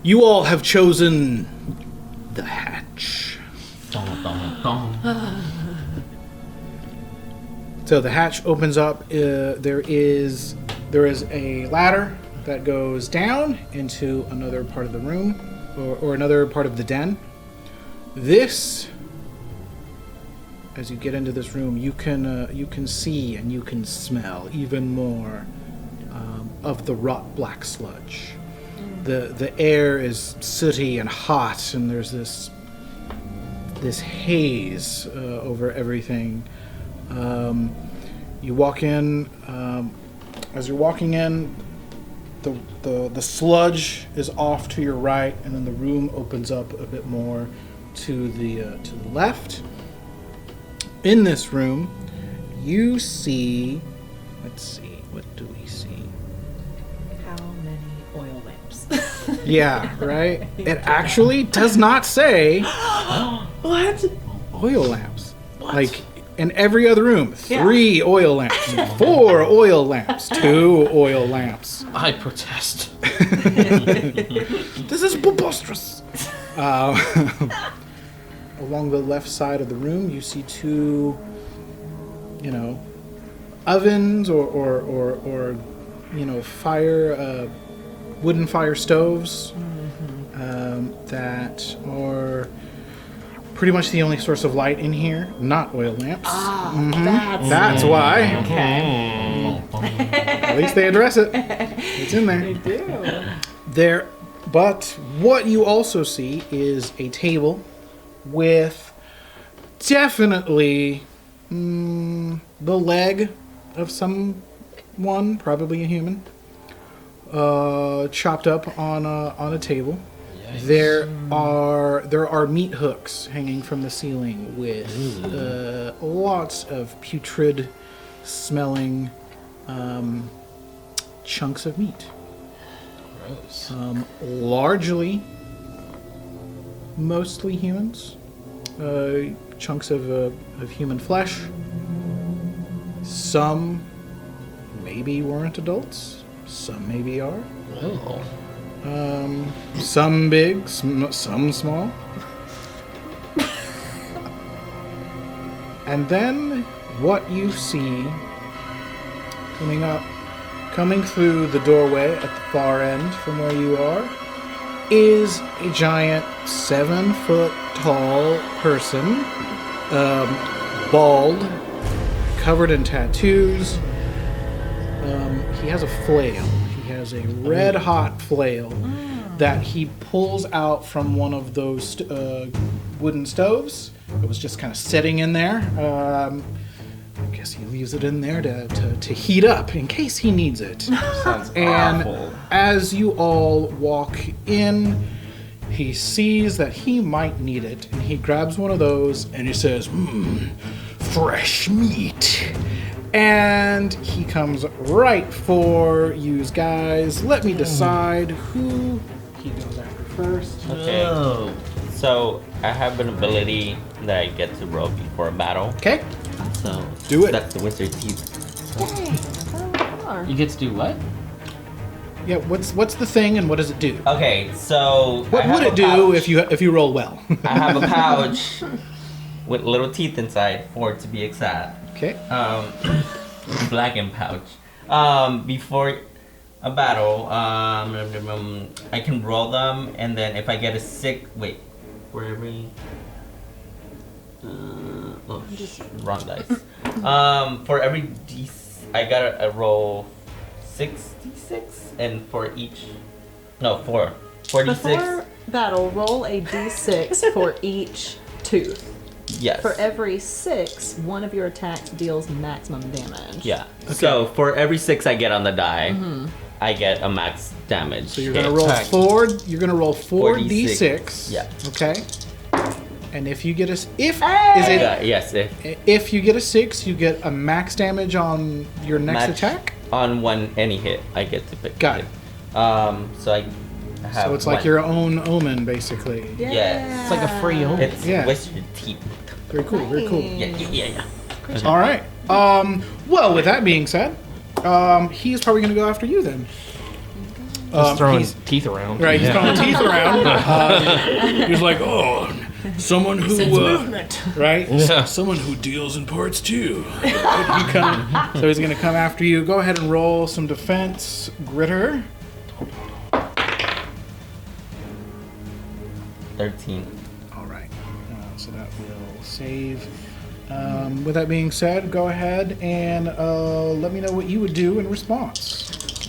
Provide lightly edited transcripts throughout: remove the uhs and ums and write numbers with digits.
You all have chosen the hatch. So the hatch opens up. There is a ladder that goes down into another part of the room, or another part of the den. This, as you get into this room, you can see and you can smell even more of the rot black sludge. The air is sooty and hot, and there's this haze over everything. You walk in. As you're walking in, the sludge is off to your right, and then the room opens up a bit more to the left. In this room, you see. Let's see. What do we see? How many oil lamps? Yeah, right? It actually does not say What? oil lamps. Like in every other room, 3 Yeah. oil lamps, 4 oil lamps, 2 oil lamps. I protest. This is preposterous. Along the left side of the room, you see 2, ovens or fire, wooden fire stoves that are pretty much the only source of light in here. Not oil lamps. That's why. Okay. At least they address it. It's in there. They do. But what you also see is a table with definitely the leg of someone, probably a human, chopped up on a table. Yikes. There are meat hooks hanging from the ceiling with lots of putrid smelling chunks of meat. Gross. Mostly humans. Chunks of human flesh. Some maybe weren't adults. Some maybe are. Oh. Some big, some small. And then what you see coming through the doorway at the far end from where you are, is a giant 7-foot tall person, bald, covered in tattoos. He has a flail. He has a red hot flail that he pulls out from one of those wooden stoves. It was just kind of sitting in there. I guess he leaves it in there to heat up in case he needs it. Sounds And awful. as you all walk in, he sees that he might need it, and he grabs one of those and he says, fresh meat. And he comes right for you guys. Let me decide who he goes after first. Okay. Oh. So I have an ability that I get to roll before a battle. Okay, So Do it. That's the wizard teeth. You get to do what? yeah. What's the thing and what does it do? Okay, so What I have would a it do pouch. if you roll well? I have a pouch with little teeth inside, 4 to be exact. Okay. Blackened pouch. Before a battle, I can roll them, and then if I get a for every wrong dice. For every D, I gotta roll 6d6, and for each, no, 4. 4d6. Before battle, roll a d6 for each tooth. Yes. For every 6, one of your attacks deals maximum damage. Yeah. So for every 6 I get on the die, I get a max damage. So you're hit. gonna roll Attack. 4. You're gonna roll 4d6. 4d6. Yeah. Okay. And if you get a If if you get a 6, you get a max damage on your next Match. attack. on any hit, I get to pick. Got it. So I have. So it's like your own omen, basically. Yeah. It's like a free omen. It's Yeah. wizard teeth. Very cool. Very cool. Yeah. All right. Well, with that being said, he's probably gonna go after you then. Just throwing he's- teeth around. Right, he's throwing teeth around. He's like, oh, someone who, right? Yeah. Someone who deals in parts too. So he's gonna come after you. Go ahead and roll some defense, Grittr. 13. All right, so that will save. With that being said, go ahead and let me know what you would do in response.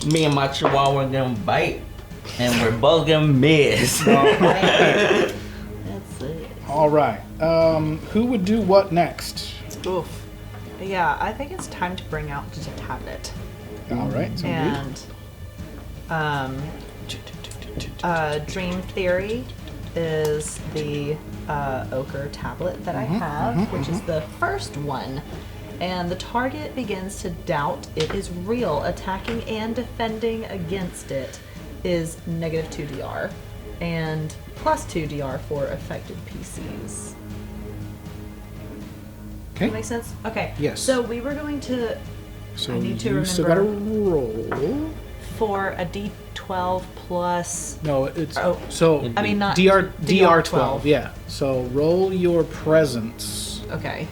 Me and my chihuahua are gonna bite, and we're both gonna miss. That's it. All right. Who would do what next? Oof. Yeah, I think it's time to bring out the tablet. All right. And Dream Theory is the ochre tablet that I have, which is the first one. And the target begins to doubt it is real. Attacking and defending against it is -2 DR and +2 DR for affected PCs. Okay. That make sense? Okay. Yes. So we were going to So I need to you still gotta remember- roll. for a D12 plus. No, it's Oh. so I mean, not DR12. Yeah. So roll your presence. Okay.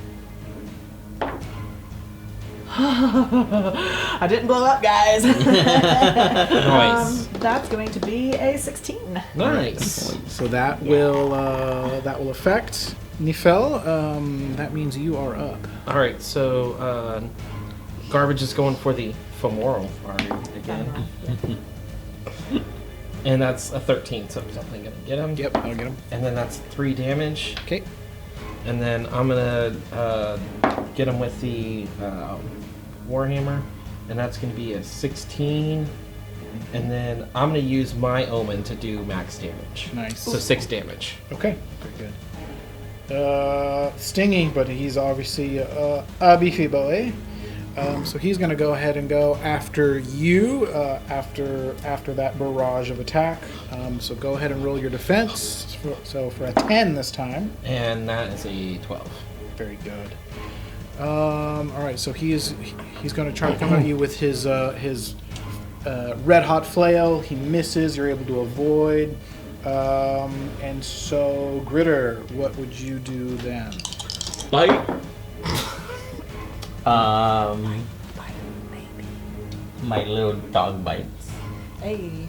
I didn't blow up, guys. Nice. That's going to be a 16. Nice. So that will affect Nifehl. That means you are up. All right, so Garbage is going for the femoral artery again. And that's a 13, so I'm definitely going to get him. Yep, I'll get him. And then that's 3 damage. Okay. And then I'm going to get him with the Warhammer, and that's going to be a 16. And then I'm going to use my Omen to do max damage. Nice. So 6 damage. Okay. Very good. Stinging, but he's obviously a beefy boy. So he's going to go ahead and go after you after that barrage of attack. So go ahead and roll your defense. So for a 10 this time. And that is a 12. Very good. All right, so he's going to try to come at you with his red hot flail. He misses. You're able to avoid. And so Grittr, what would you do then? Bite. My little dog bites Hey.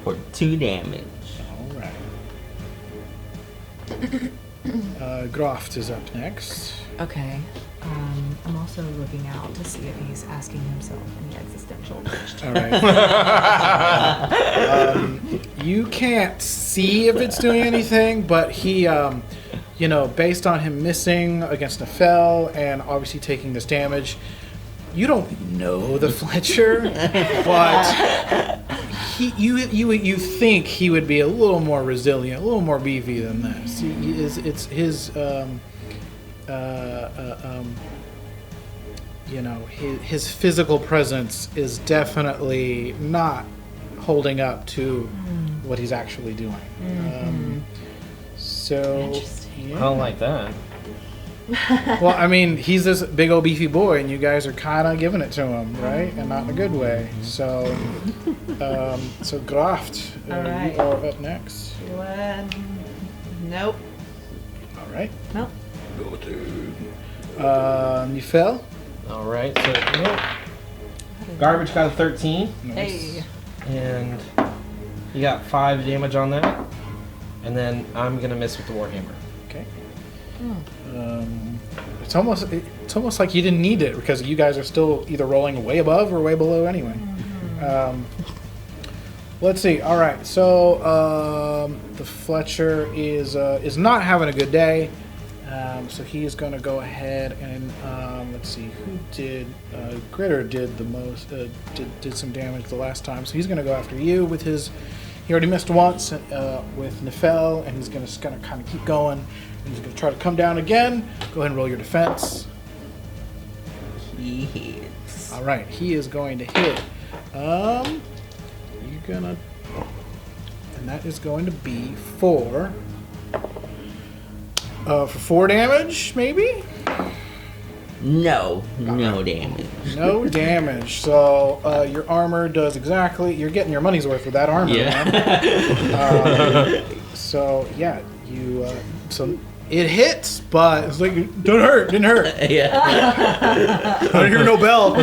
for 2 damage. All right. Graft is up next. Okay. I'm also looking out to see if he's asking himself any existential questions. All right. You can't see if it's doing anything, but he, based on him missing against Nifehl and obviously taking this damage, you don't know the Fletcher, but you think he would be a little more resilient, a little more beefy than this. It's his. His physical presence is definitely not holding up to what he's actually doing. Interesting. I don't like that. Well, I mean, he's this big old beefy boy, and you guys are kind of giving it to him, right? And not in a good way. So, Graft, All right. you are up next. Nope. All right. Nope. Go to Nifehl. All right, so Garbage got a 13, Hey. and you got 5 damage on that. And then I'm going to miss with the Warhammer. Okay. It's almost like you didn't need it because you guys are still either rolling way above or way below anyway. Let's see. All right. So the Fletcher is not having a good day. So he is going to go ahead and let's see who did. Grittr did the most. Did some damage the last time. So he's going to go after you with his. He already missed once with Nifehl, and he's going to kind of keep going. And he's going to try to come down again. Go ahead and roll your defense. He hits. All right, he is going to hit. You're gonna, and that is going to be for 4 damage, maybe. No damage. No damage. So your armor does exactly. You're getting your money's worth with that armor. Yeah. Man. So yeah, you. So it hits, but it's like don't hurt. Didn't hurt. Yeah. I didn't hear no bell.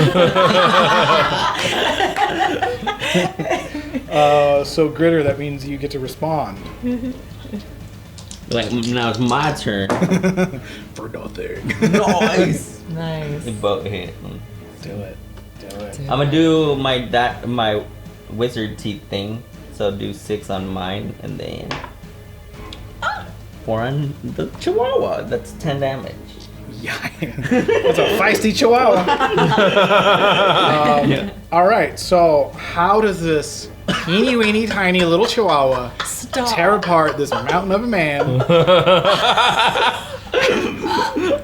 So Grittr, that means you get to respond. Like now it's my turn. For nothing. Nice. Nice. The boat hit. Do it. I'm gonna do my wizard teeth thing. So do 6 on mine and then 4 on the chihuahua. That's 10 damage. Yeah. That's a feisty chihuahua. All right. So how does this teeny weeny tiny little chihuahua tear apart this mountain of a man?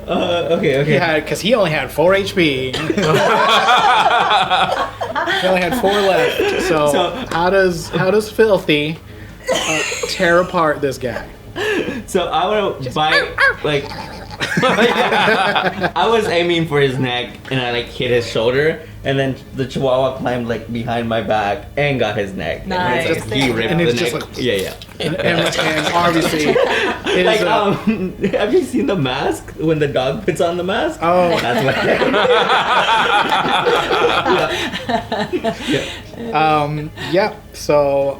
Okay. Because he only had 4 HP. He only had 4 left. So how does Filthy tear apart this guy? So I want to bite like. I was aiming for his neck and I like hit his shoulder and then the chihuahua climbed like behind my back and got his neck. Nice. And it's just, he ripped And the it's neck. just like- yeah. And obviously, it Like is have you seen The Mask when the dog puts on the mask? oh, That's what. yeah. So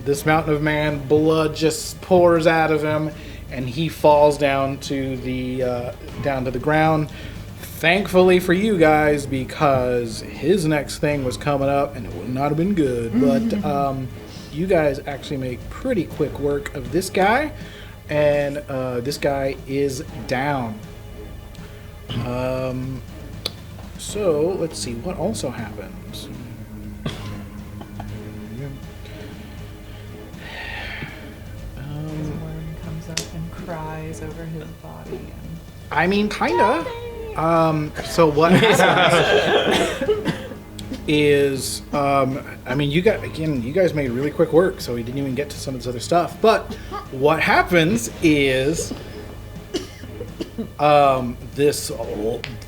this mountain of man, blood just pours out of him, and he falls down to the ground. Thankfully for you guys, because his next thing was coming up, and it would not have been good. But you guys actually make pretty quick work of this guy, and this guy is down. So let's see what also happens. Worm comes up and cries over his body. I mean, kinda. So what happens is, I mean, you guys made really quick work, so we didn't even get to some of this other stuff. But what happens is, this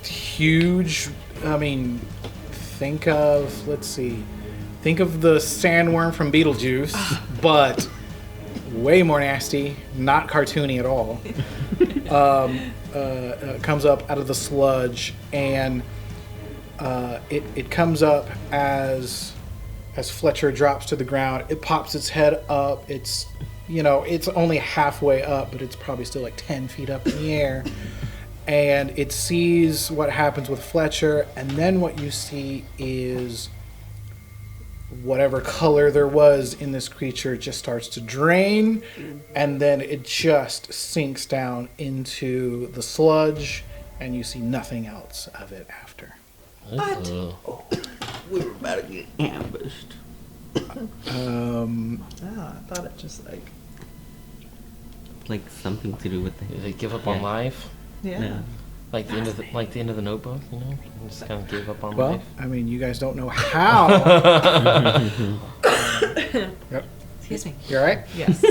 huge, I mean, think of the sandworm from Beetlejuice, but way more nasty, not cartoony at all. Comes up out of the sludge, and it comes up as Fletcher drops to the ground. It pops its head up. It's only halfway up, but it's probably still like 10 feet up in the air. And it sees what happens with Fletcher, and then what you see is whatever color there was in this creature just starts to drain, and then it just sinks down into the sludge, and you see nothing else of it after. We were about to get ambushed. I thought it just Like something to do with the. Did it give up on life? yeah. Like the end of the Notebook, you know? It just kind of gave up on Well, life. I mean, you guys don't know how. Yep. Excuse me. You all right? Yes.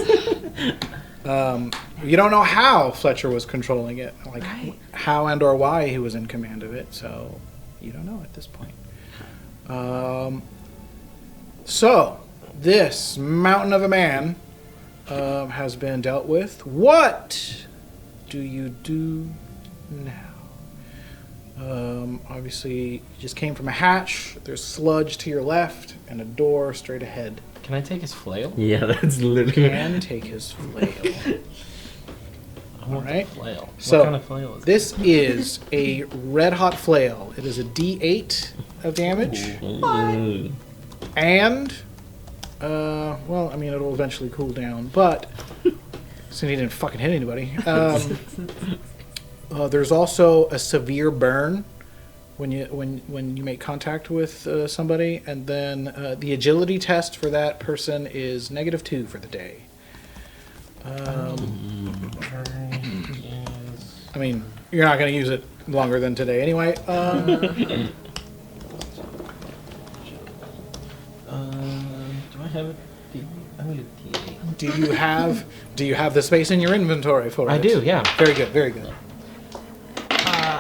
You don't know how Fletcher was controlling it, like Right. how and or why he was in command of it, so you don't know at this point. So this mountain of a man has been dealt with. What do you do now? Obviously, you just came from a hatch. There's sludge to your left and a door straight ahead. Can I take his flail? Yeah, that's literally. Can take his flail. I want Alright. the flail. So, what kind of flail is it? This is a red hot flail. It is a D8 of damage, Ooh. and well, I mean, it'll eventually cool down, but since he didn't fucking hit anybody, there's also a severe burn when you make contact with somebody, and then the agility test for that person is -2 for the day. I mean, you're not going to use it longer than today anyway. Do I have it? I need a D8. Do you have the space in your inventory for it? I do, yeah. Very good, very good.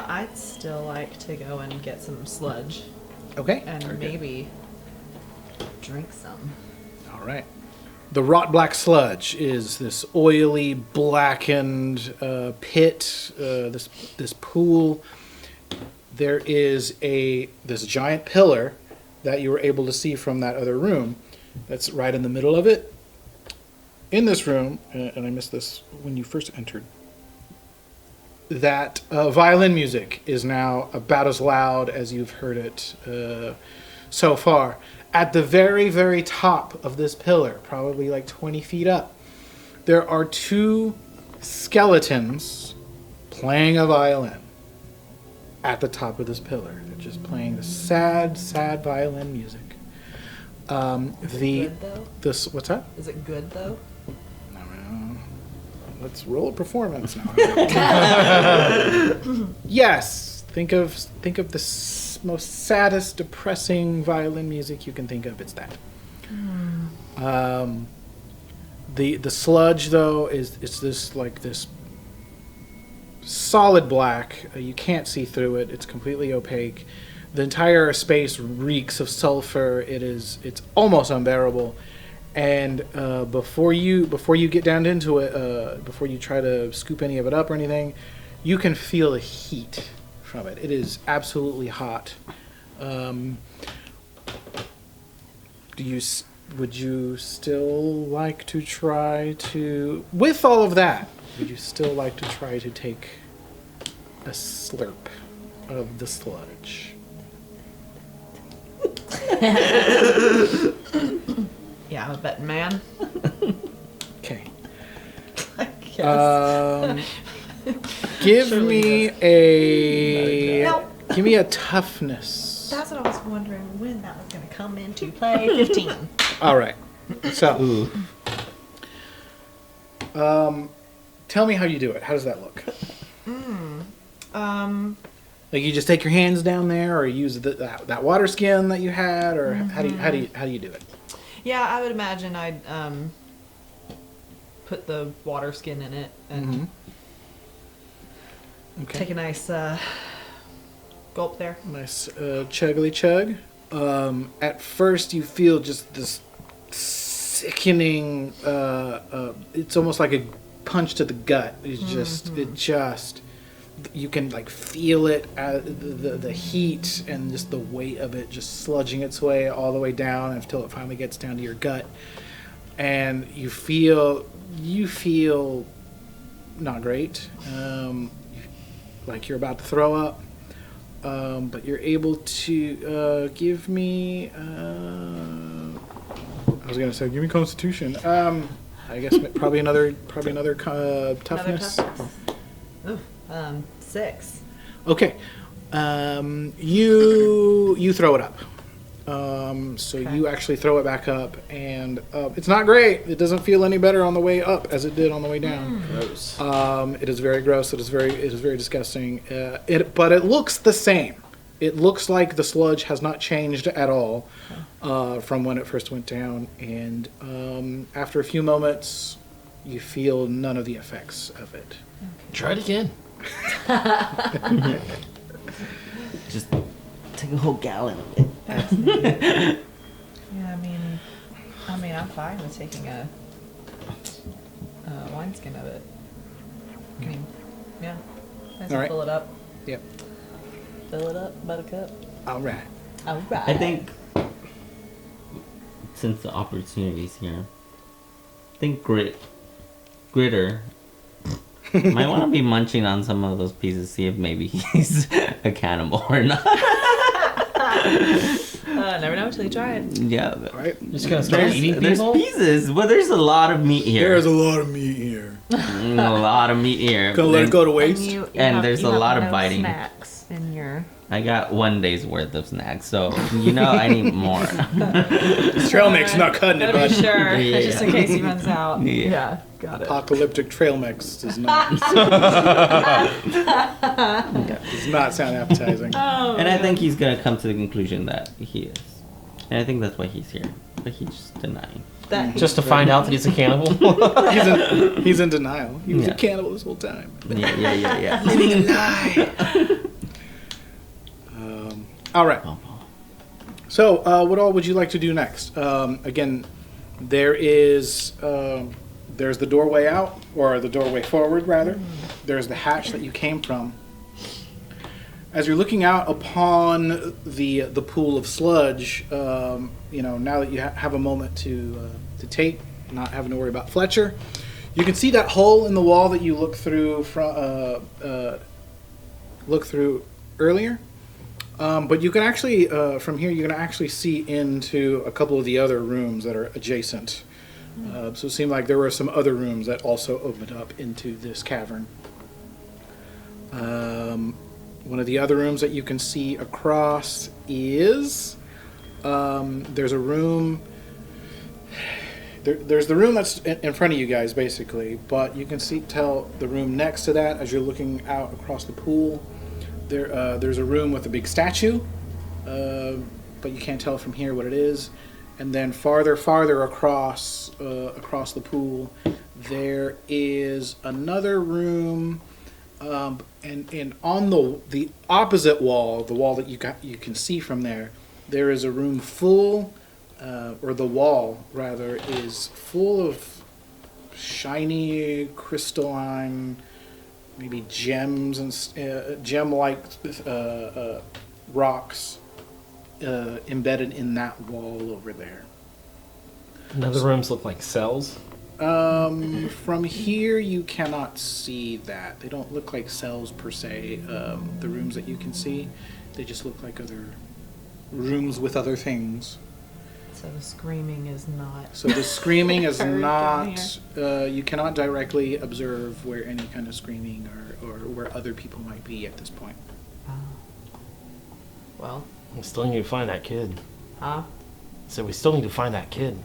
I'd still still like to go and get some sludge Okay. and maybe drink some. All right. The ROTBLACK SLUDGE is this oily, blackened pit, this pool. There is this giant pillar that you were able to see from that other room that's right in the middle of it. In this room, and I missed this when you first entered, that violin music is now about as loud as you've heard it so far. At the very, very top of this pillar, probably like 20 feet up, there are two skeletons playing a violin at the top of this pillar. They're just playing the sad, sad violin music. Good though? What's that? Is it good though? Let's roll a performance now. Yes. Think of the most saddest, depressing violin music you can think of. It's that. The sludge though is this solid black. You can't see through it. It's completely opaque. The entire space reeks of sulfur. It's almost unbearable. And before you get down into it, before you try to scoop any of it up or anything, you can feel the heat from it. It is absolutely hot. Would you still like to try to, with all of that, would you still like to try to take a slurp of the sludge? Yeah, I'm a betting man. Okay. I guess. Give Surely me give me a toughness. That's what I was wondering when that was going to come into play. 15. All right. So, Ooh. tell me how you do it. How does that look? Like you just take your hands down there, or use that water skin that you had, or how do you do it? Yeah, I would imagine I'd put the water skin in it and Okay. take a nice gulp there. Nice chuggly chug. At first, you feel just this sickening. It's almost like a punch to the gut. You can like feel it, the heat and just the weight of it just sludging its way all the way down until it finally gets down to your gut, and you feel not great, like you're about to throw up, but you're able to give me. I was gonna say give me Constitution. I guess probably another toughness. Ooh, 6. Okay. You throw it up. So Okay. you actually throw it back up, and it's not great. It doesn't feel any better on the way up as it did on the way down. Gross. It is very gross. It is very disgusting. But it looks the same. It looks like the sludge has not changed at all from when it first went down. And after a few moments, you feel none of the effects of it. Try it again. Just take a whole gallon of it. Yeah, I mean, I'm fine with taking a wineskin of it. I mean, yeah. Nice All right. Fill it up. Yep. Fill it up, buttercup. All right. All right. I think since the opportunity's here, I think Grittr might want to be munching on some of those pieces, see if maybe he's a cannibal or not. Never know until you try it. Yeah. All right. Just gonna start eating There's people. pieces, but there's a lot of meat here. There's a lot of meat here. A lot of meat here. Gonna let it go to And, waste. And there's a lot of no biting. snacks in your. I got 1 day's worth of snacks, so I need more. This trail mix not cutting it, Better be bud. sure, Yeah. just in case he runs out. Yeah. Got it. Apocalyptic trail mix does not does not sound appetizing. And I think he's gonna come to the conclusion that he is. And I think that's why he's here. But he's just denying. That Just to find out that he's a cannibal. He's in denial. He was Yeah. a cannibal this whole time. Yeah. Living a lie. All right. So, what all would you like to do next? Again, there's the doorway out, or the doorway forward, rather. There's the hatch that you came from. As you're looking out upon the pool of sludge, now that you have a moment to take, not having to worry about Fletcher, you can see that hole in the wall that you looked through earlier. But you can actually, from here, you can actually see into a couple of the other rooms that are adjacent. So it seemed like there were some other rooms that also opened up into this cavern. One of the other rooms that you can see across is there's a room. There's the room that's in front of you guys, basically, but you can tell the room next to that as you're looking out across the pool. There's a room with a big statue, but you can't tell from here what it is. And then farther across the pool, there is another room, and on the opposite wall, the wall that you can see from there, there is a room full, or the wall rather, is full of shiny crystalline, maybe gems and gem-like rocks embedded in that wall over there. And other rooms look like cells. From here you cannot see that. They don't look like cells per se. The rooms that you can see, they just look like other rooms with other things. So the screaming is not. So the screaming is heard not. You cannot directly observe where any kind of screaming or where other people might be at this point. Well. We still need to find that kid. Huh? So we still need to find that kid.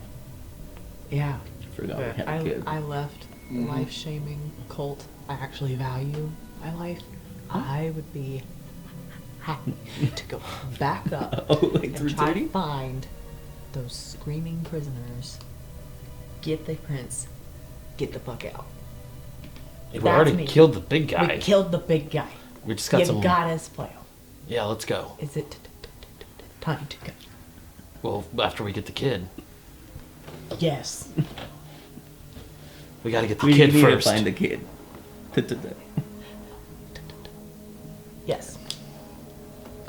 Yeah. Forgot we had a kid. I left the life-shaming cult. I actually value my life. I would be happy to go back up and try to find those screaming prisoners. Get the prince. Get the fuck out. We That's already me. killed the big guy. We killed the big guy. We just got some. You got his flail. Yeah, let's go. Is it time to go? Well, after we get the kid. Yes. We gotta get the We kid need first. to find the kid. Yes.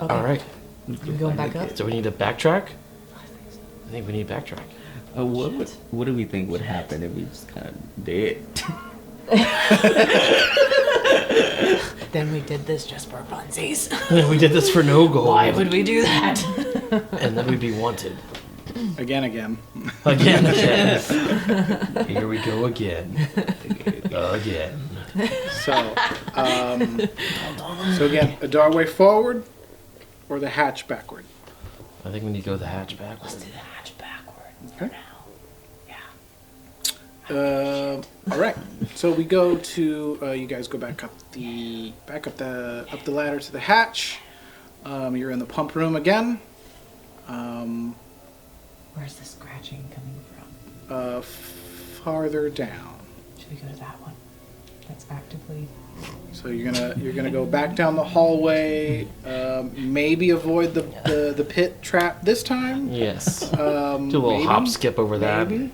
Okay. All right. You going back up? So we need to backtrack? I think we need to backtrack. What do we think would happen if we just kind of did? Then we did this just for funsies. We did this for no goal. Why would we do that? And then we'd be wanted. Again. Again. Here we go again. Again. So again, a doorway forward or the hatch backward. I think we need to go the hatch backward. Let's do the hatch backward Okay. for now. Yeah. All right. So we go to you guys go back up the ladder to the hatch. You're in the pump room again. Where's the scratching coming from? Farther down. Should we go to that one? That's actively. So you're gonna go back down the hallway. Maybe avoid the pit trap this time. Yes. Do Do a little hop skip over that. Maybe.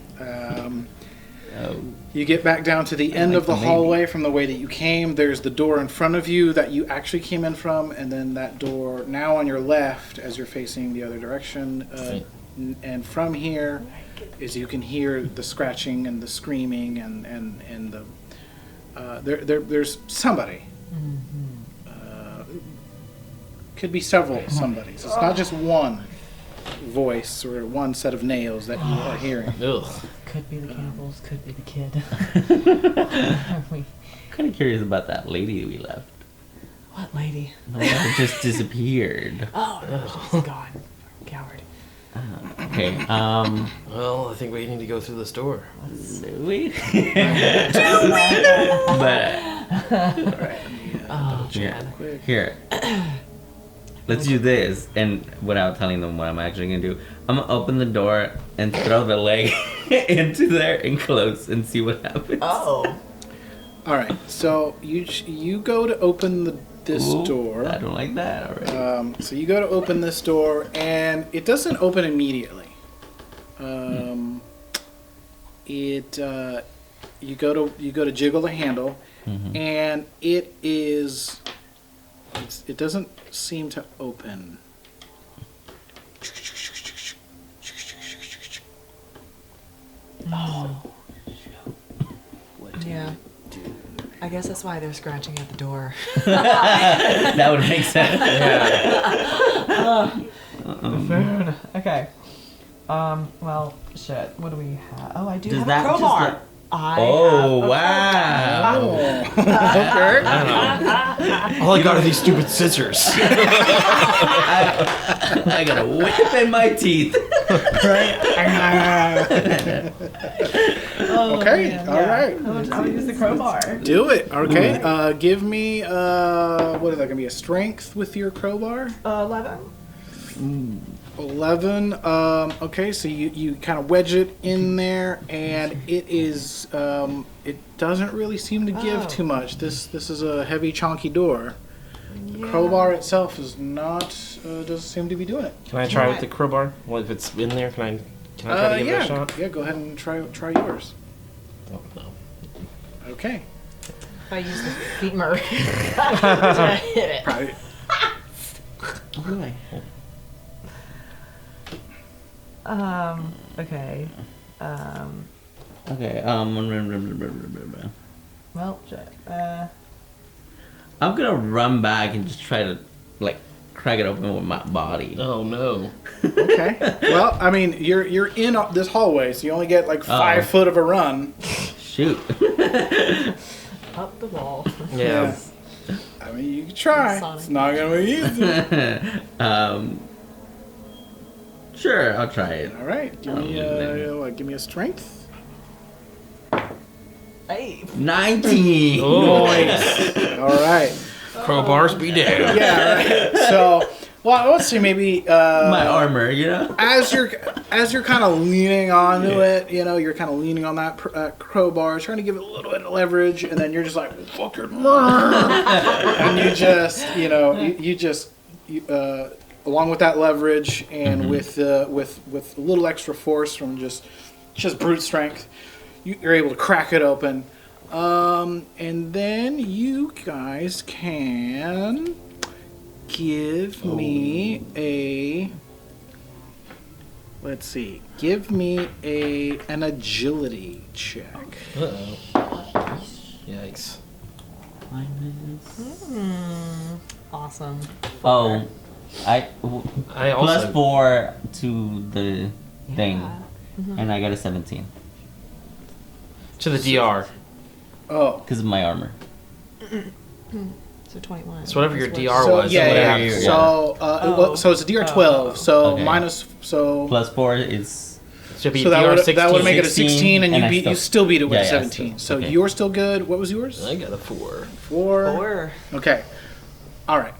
You get back down to the end of the hallway from the way that you came. There's the door in front of you that you actually came in from, and then that door now on your left as you're facing the other direction. And from here is you can hear the scratching and the screaming and the there's somebody. Could be several somebodies. It's not just one voice or one set of nails that you are hearing. Ugh. Could be the cannibals, could be the kid. Kind of curious about that lady we left. What lady? The one that just disappeared. Oh, no, she's gone. Coward. Okay. Well, I think we need to go through this door. Wait. But Oh, yeah. Here. Let's do this, and without telling them what I'm actually gonna do, I'm gonna open the door and throw the leg into there and close and see what happens. Oh. All right. So you go to open this door. I don't like that already. So you go to open this door, and it doesn't open immediately. You go to jiggle the handle, and it doesn't seem to open. Yeah. I guess that's why they're scratching at the door. That would make sense. Food. Okay. Well, shit. What do we have? Oh, I do Does have that a just crowbar. look- I Oh, have a wow. Okay. All I got are these stupid scissors. I got a whip in my teeth. Okay. man, All yeah. right. I'll use the crowbar. Do it. Okay. Give me what is that gonna be? A strength with your crowbar? 11. 11. Okay, so you kind of wedge it in there, and it is it doesn't really seem to give too much. This is a heavy, chonky door. The crowbar itself is not doesn't seem to be doing it. Can I try with the crowbar? Well, if it's in there, can I try to give it a shot? Yeah. Go ahead and try yours. Oh, no. Okay. If I use the femur to hit it. Probably. Okay. Okay. Well, I'm gonna run back and just try to crack it open with my body. Oh no. Okay. Well, I mean, you're in this hallway, so you only get 5 foot of a run. Shoot. up the wall. Yeah. I mean, you can try. Sonic. It's not gonna be easy. Sure, I'll try it. All right. Give me a strength. Hey. 19. Nice. All right. Crowbars be damned. Yeah. Right. So, well, let's see. Maybe My armor, as you're kind of leaning onto it, you're kind of leaning on that crowbar, trying to give it a little bit of leverage, and then you're just like, fucking, and you just, along with that leverage and with a little extra force from just brute strength, you're able to crack it open, and then you guys can give me a. Let's see. Give me an agility check. Uh-oh. Yikes. Awesome. Oh, I also +4 to the thing, and I got a 17 to the DR. Oh. because of my armor. So 21. So whatever your That's DR So was. yeah, it would yeah. have- So it's a DR12. So Okay. minus +4 is Should be So that DR would 16. make it a 16, and and I you still beat it with yeah, a yeah, 17. still- So okay. you're still good. What was yours? I got a 4. 4. 4. Okay. All right.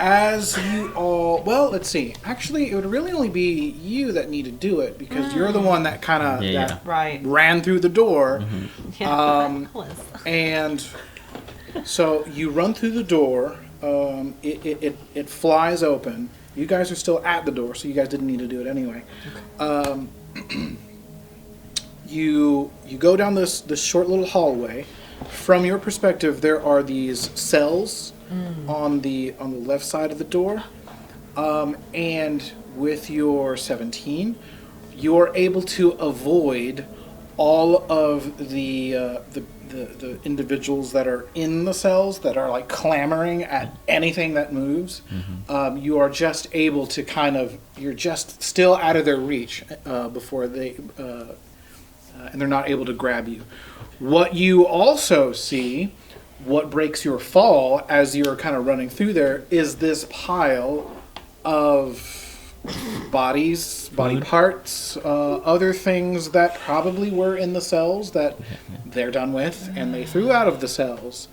As you all, well, let's see. Actually, it would really only be you that need to do it because you're the one that kind of Yeah. Right. ran through the door. Yeah. Reckless. And so you run through the door. It flies open. You guys are still at the door, so you guys didn't need to do it anyway. You go down this short little hallway. From your perspective, there are these cells on the left side of the door, and with your 17, you are able to avoid all of the individuals that are in the cells that are clamoring at anything that moves. You are just able to you're just still out of their reach before they and they're not able to grab you. What you also see, what breaks your fall as you're kind of running through there, is this pile of bodies, body parts, other things that probably were in the cells that they're done with and they threw out of the cells.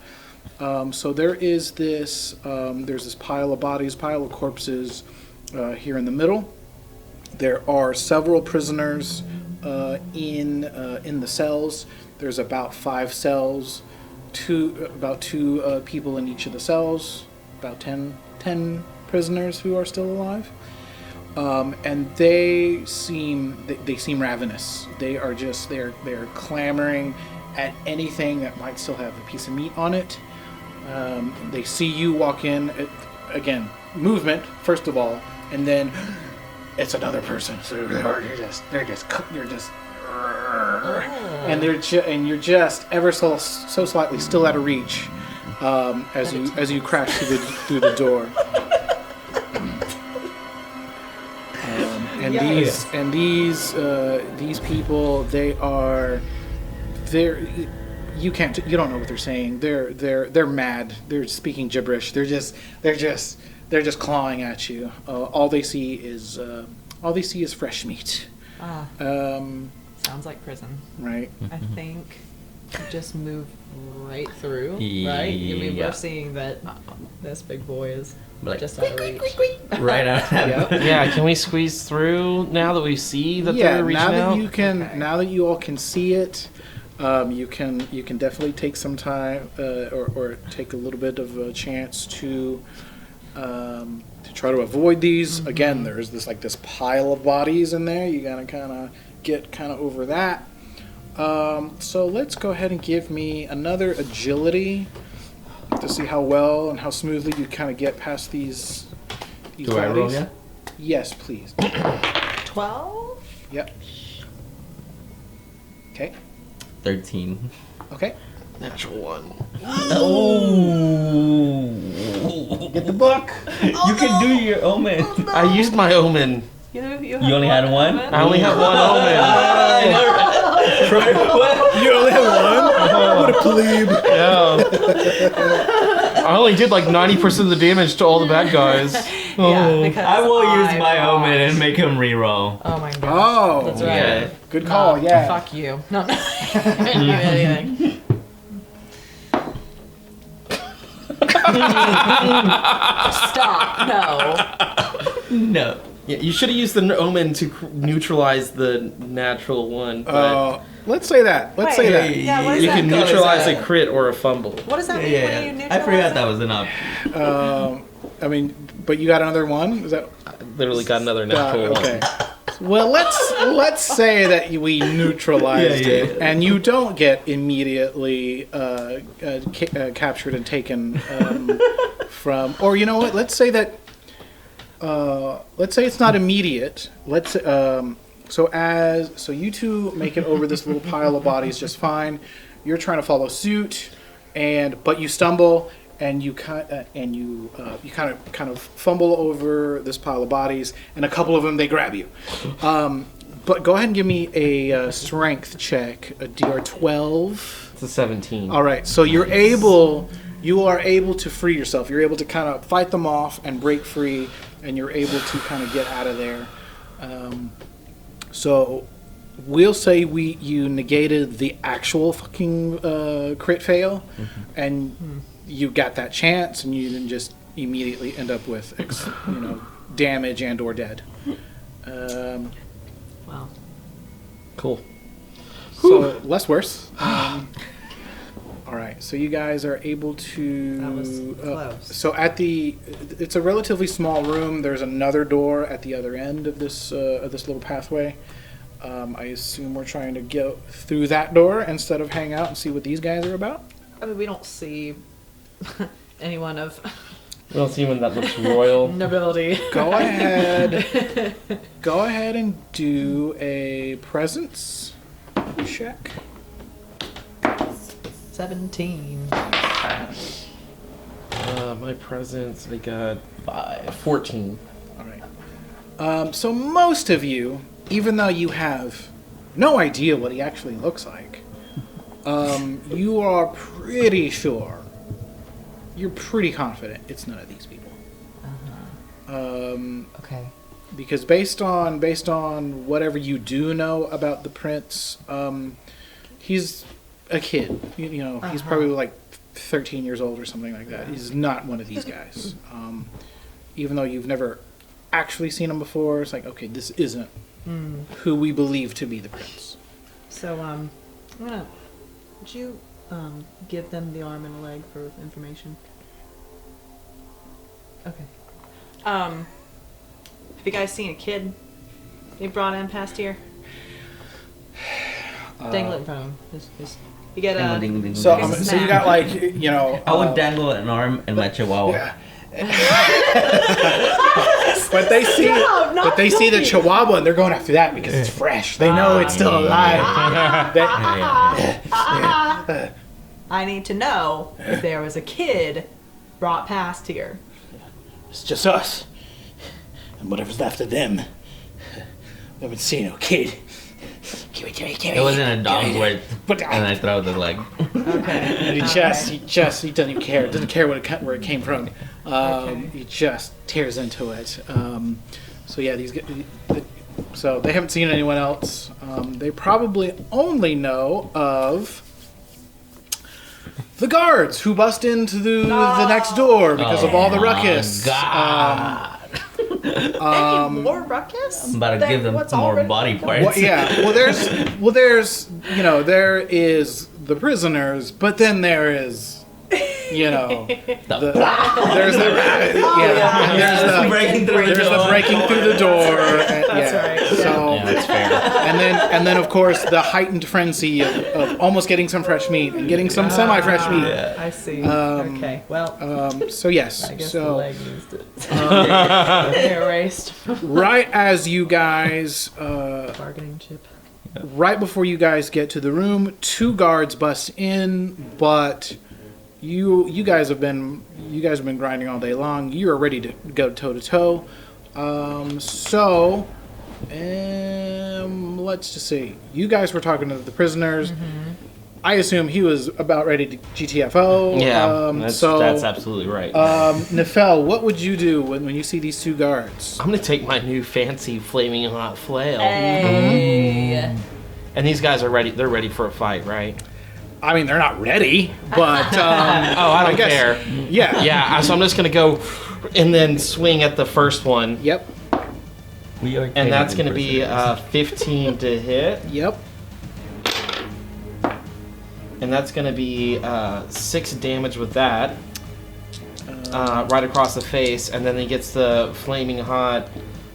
So there is this, there's this pile of bodies, pile of corpses here in the middle. There are several prisoners in the cells. There's about 5 cells two people in each of the cells, about 10 prisoners who are still alive, and they seem ravenous. They are just they're clamoring at anything that might still have a piece of meat on it. They see you walk in. Again, movement first of all, and then it's another person. So you're just and you're just ever so slightly still out of reach as you crash through the door. And these people, they're you don't know what they're saying. They're mad. They're speaking gibberish. They're just clawing at you. All they see is fresh meat. Sounds like prison. Right. I think you just move right through, right? I mean, we're seeing that this big boy is Like, just out of reach. right out. Yeah, can we squeeze through now that we see that they're reaching out? Now that you all can see it, you can definitely take some time or take a little bit of a chance to try to avoid these. Again, there's this pile of bodies in there. You gotta get over that. So let's go ahead and give me another agility to see how well and how smoothly you kind of get past these Do bodies. I roll yet? Yes, please. 12? Yep. Okay. 13. Okay. Natural one. Oh! Get the book. You can do your omen. I used my omen. You only had one? I only have one omen. You only have one? What a plebe. Yeah. I only did like 90% of the damage to all the bad guys. Yeah, because I will use my lost. omen and make him reroll. Oh my gosh. Oh. That's right. Yeah. Good call, yeah. Fuck you. No, no. I didn't do anything. Stop. No. No. Yeah, you should have used the omen to neutralize the natural one. But Let's say that. Let's say that. Yeah, what is you that? can What is neutralize that? a crit or a fumble. What does that mean when you neutralize I forgot that it? was an option. I mean, but you got another one? Is that Literally got another natural okay? one. Well, let's say that we neutralized it, and you don't get immediately captured and taken from. Or you know what? Let's say that. Let's say it's not immediate. So you two make it over this little pile of bodies just fine. You're trying to follow suit, but you stumble and you kind of fumble over this pile of bodies, and a couple of them they grab you. But go ahead and give me a strength check, a DR 12. It's a 17. All right, so you are able to free yourself. You're able to kind of fight them off and break free, and you're able to kind of get out of there. So we'll say you negated the actual fucking crit fail, and you got that chance, and you didn't just immediately end up with damage and or dead. Wow. Cool. So less worse. All right, so you guys are able to. That was close. So it's a relatively small room. There's another door at the other end of this little pathway. I assume we're trying to go through that door instead of hang out and see what these guys are about. I mean, we don't see anyone of We don't see one that looks royal. nobility. Go ahead. Go ahead and do a presence check. 17. My presence, I got 14. All right. So most of you, even though you have no idea what he actually looks like, you are pretty sure. You're pretty confident it's none of these people. Okay. Because based on whatever you do know about the prince, he's a kid. He's probably like 13 years old or something like that. He's not one of these guys. Even though you've never actually seen him before, it's like, okay, this isn't who we believe to be the prince. So, I'm gonna. Would you give them the arm and a leg for information. Okay. Have you guys seen a kid they brought in past here? Dangle it in front of him. You get a. Ding, ding, ding, So, ding. so you got like, you know. I would dangle an arm in my chihuahua. Yeah. But they see, Stop, not the guilty. chihuahua and they're going after that because it's fresh. They know it's still alive. I need to know if there was a kid brought past here. It's just us and whatever's left of them. We haven't seen no kid. Give it to me. It wasn't a dog's worth, and I throw the leg. Okay. He doesn't even care. Doesn't care where it came from. He just tears into it. So yeah, so they haven't seen anyone else. They probably only know of the guards who bust into the next door because of all the ruckus. God. Any more ruckus? I'm about to give them some more body parts. Well, yeah. Well, there's there is the prisoners, but then there is there's the breaking through the door. breaking through the door. That's right. Yeah. So Yeah, that's fair. and then of course the heightened frenzy of almost getting some fresh meat and getting some semi-fresh meat. I see. Okay. Well, So yes. I guess the So leg needs to be erased. right as you guys. Bargaining chip. Right before you guys get to the room, 2 guards bust in, but you guys have been grinding all day long. You are ready to go toe to toe. Let's just see. You guys were talking to the prisoners. I assume he was about ready to GTFO. Yeah, that's absolutely right. Nifehl, what would you do when you see these 2 guards? I'm gonna take my new fancy flaming hot flail. Hey. And these guys are ready. They're ready for a fight, right? I mean, they're not ready, but I don't guess- care. yeah, Yeah, so I'm just gonna go and then swing at the first one. Yep, We are And that's taking gonna be 15 to hit. yep. And that's going to be 6 damage with that. Right across the face. And then he gets the flaming hot,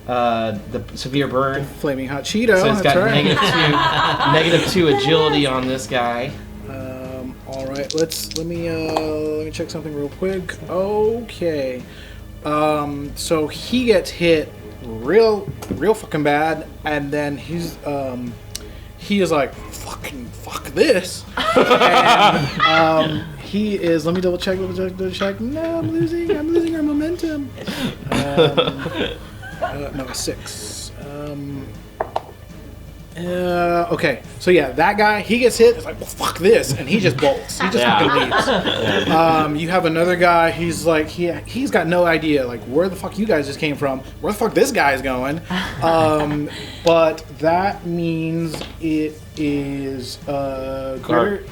the severe burn. Flaming hot Cheeto. So it's that's got right. -2 agility on this guy. All right, let me check something real quick. Okay, so he gets hit real fucking bad, and then he is like fuck this, and he is. Let me double check. No, I'm losing our momentum. No, 6. Okay, so yeah, that guy, he gets hit, it's like, well, fuck this, and he just bolts. He just fucking leaves. You have another guy, he's like, he's got no idea, like, where the fuck you guys just came from, where the fuck this guy's going. But that means it is, Garbage.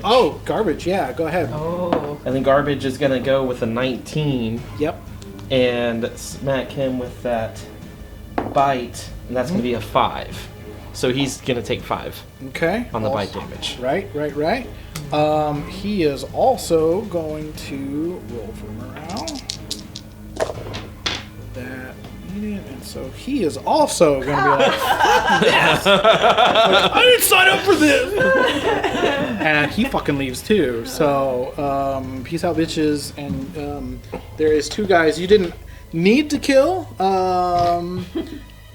Oh, garbage, yeah, go ahead. Oh. And then garbage is going to go with a 19 Yep. and smack him with that bite, and that's going to be a 5. So he's going to take 5 Okay. on the bite damage. Right. He is also going to roll for morale. That idiot, and so he is also going to be like, "Fuck this! I didn't sign up for this!" And he fucking leaves too. So, peace out, bitches. And there is 2 guys you didn't need to kill.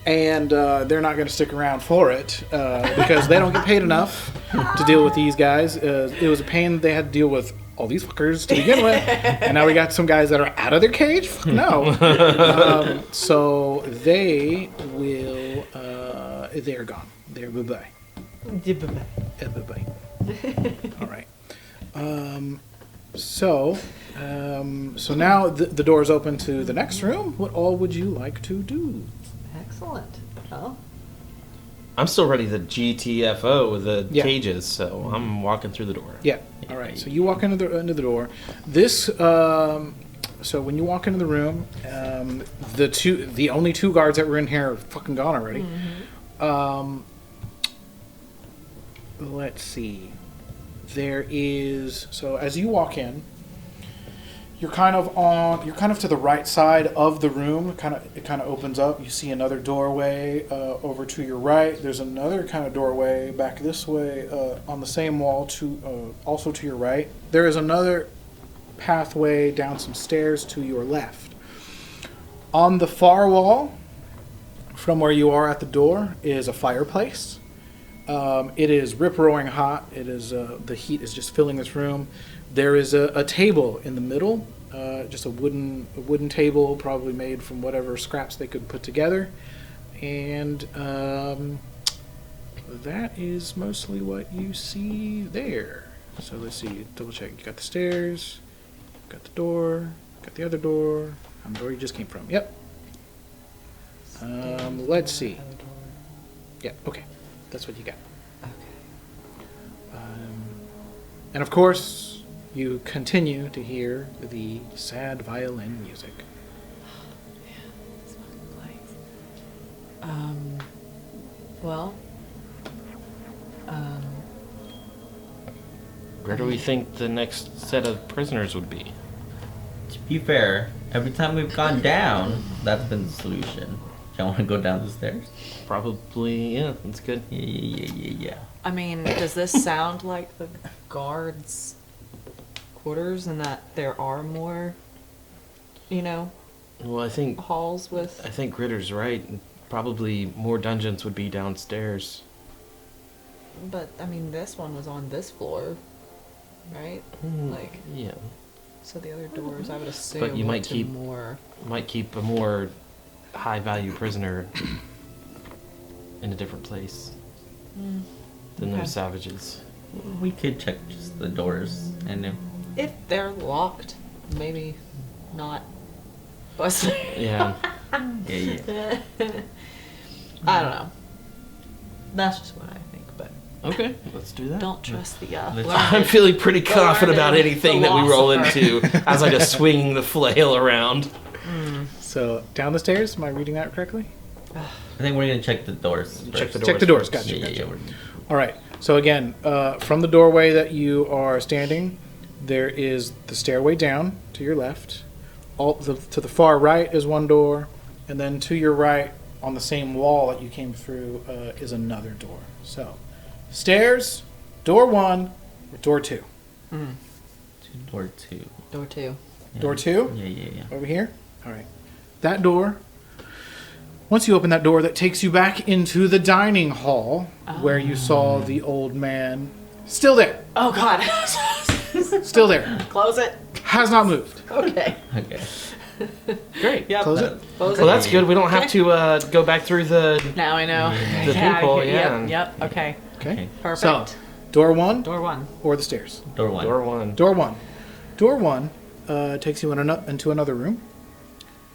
And they're not going to stick around for it because they don't get paid enough to deal with these guys. It was a pain they had to deal with all these fuckers to begin with, and now we got some guys that are out of their cage. Fuck no. So they will. They're gone. They're bye-bye. Bye-bye. All right. So now the door's open to the next room. What all would you like to do? Excellent. Well, I'm still ready to GTFO with the Yeah. cages, so I'm walking through the door. Yeah. All right. So you walk into the door. This. So when you walk into the room, the only 2 guards that were in here are fucking gone already. Mm-hmm. Let's see. there is, so as you walk in, you're kind of to the right side of the room. It kind of opens up. You see another doorway over to your right. There's another kind of doorway back this way on the same wall also to your right. There is another pathway down some stairs to your left. On the far wall, from where you are at the door, is a fireplace. It is rip-roaring hot. It is the heat is just filling this room. There is a table in the middle, just a wooden table, probably made from whatever scraps they could put together, and that is mostly what you see there. So let's see, double check. You got the stairs, got the door, got the other door. And the door you just came from. Yep. Let's see. Yeah. Okay, that's what you got. And of course, you continue to hear the sad violin music. Where do we think the next set of prisoners would be? To be fair, every time we've gone down, that's been the solution. Y'all want to go down the stairs? Probably, yeah, that's good. Yeah. I mean, does this sound like the guards' quarters and that there are more, Well, I think halls with... Gritter's right. Probably more dungeons would be downstairs. But, I mean, this one was on this floor, right? Yeah. So the other doors, I would assume, But you went might to keep more... might keep a more high-value prisoner in a different place than Okay. those savages. We could check just the doors, and If they're locked, maybe not busted. Yeah. yeah. I don't know. That's just what I think, but Okay, let's do that. don't trust the Let's- I'm feeling pretty confident about anything that we roll into philosopher. as I just swing the flail around. So down the stairs. Am I reading that correctly? I think we're gonna check the doors. Check the first. Check the doors. Gotcha. Yeah. Gotcha. All right. So again, from the doorway that you are standing, there is the stairway down to your left. To the far right is one door, and then to your right, on the same wall that you came through, is another door. So, stairs, door 1, or door 2. Door 2. Door 2. Yeah. Door 2? Yeah. Over here? All right. That door, once you open that door, that takes you back into the dining hall where you saw the old man. Still there. Oh, God. Still there. Close it. Has not moved. Okay. Okay. Great. Yep. Close it. Close Well, it. that's good. We don't have to go back through the... Now I know. The people, yeah. Yep. Okay. Okay. Perfect. So, door 1 Door 1. or the stairs? Door 1. Door 1. Door 1. Door 1 takes you into another room.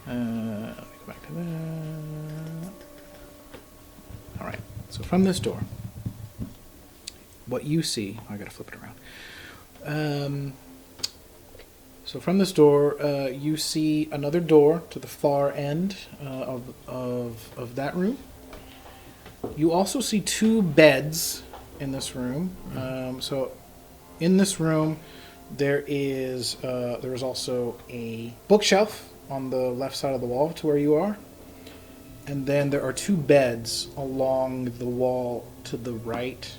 Let me go back to that. All right. So from this door, what you see, I gotta flip it around. So from this door, you see another door to the far end of that room. You also see 2 beds in this room. So in this room, there is also a bookshelf on the left side of the wall to where you are. And then there are 2 beds along the wall to the right.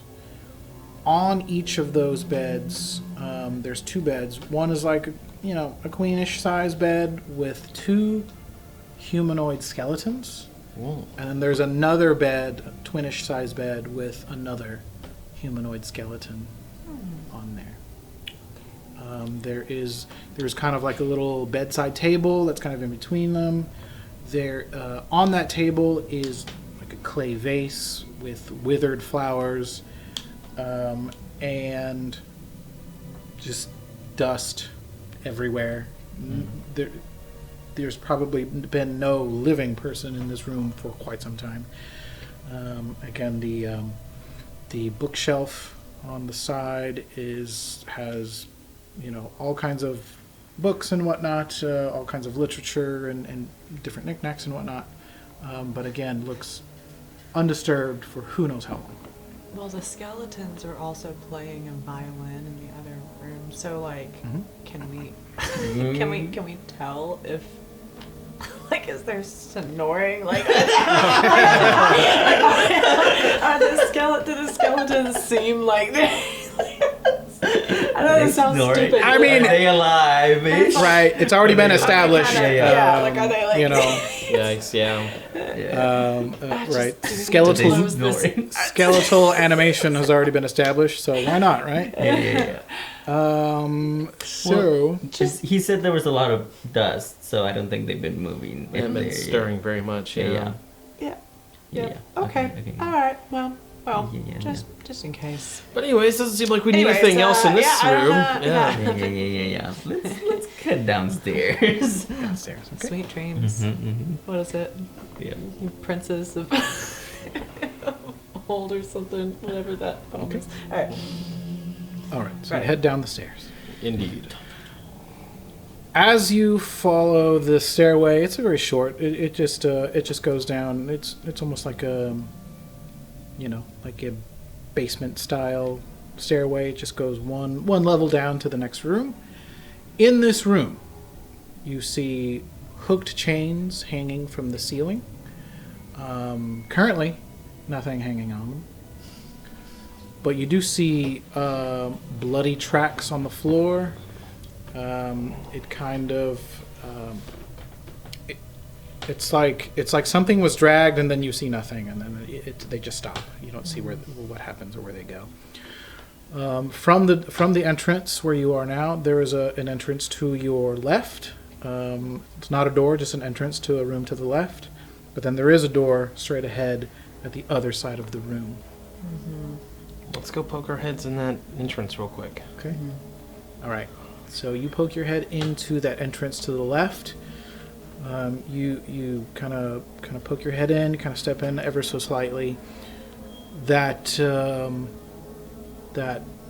On each of those beds, there's 2 beds. One is like, a queenish size bed with 2 humanoid skeletons. Whoa. And then there's another bed, a twinish size bed with another humanoid skeleton on there. There's kind of like a little bedside table that's kind of in between them. There, on that table is like a clay vase with withered flowers, and just dust everywhere. There's probably been no living person in this room for quite some time. Again, the bookshelf on the side has all kinds of books and whatnot, all kinds of literature and different knickknacks and whatnot. But again, looks undisturbed for who knows how long. Well, the skeletons are also playing a violin in the other room. So, like, can we tell if, like, is there snoring? Like, do the skeletons seem like they? I know that sounds stupid. I mean, are they alive? Right. It's already been established. Yeah, like, are they like? You know. Yikes! Yeah. Right. Snoring. Skeletal animation has already been established, so why not, right? Yeah. So He said there was a lot of dust, so I don't think they've been moving. They haven't been stirring very much. Yeah. Okay. All right. Well. Yeah. Just in case. But anyways, doesn't seem like we need anything else in this room. Yeah. Let's head downstairs. downstairs. Okay. Sweet dreams. What is it? Yeah. Princess of Old or something, whatever that is. All right. All right. So you head down the stairs. Indeed. As you follow the stairway, it's very short. It just goes down. It's almost like a like a basement style stairway. It just goes one level down to the next room. In this room, you see hooked chains hanging from the ceiling. Currently, nothing hanging on them. But you do see bloody tracks on the floor. It kind of it's like something was dragged and then you see nothing, and then they just stop. You don't see what happens or where they go. From the entrance where you are now, there is an entrance to your left. It's not a door, just an entrance to a room to the left. But then there is a door straight ahead at the other side of the room. Let's go poke our heads in that entrance real quick. Okay. All right. So you poke your head into that entrance to the left. You kind of poke your head in, kind of step in ever so slightly. That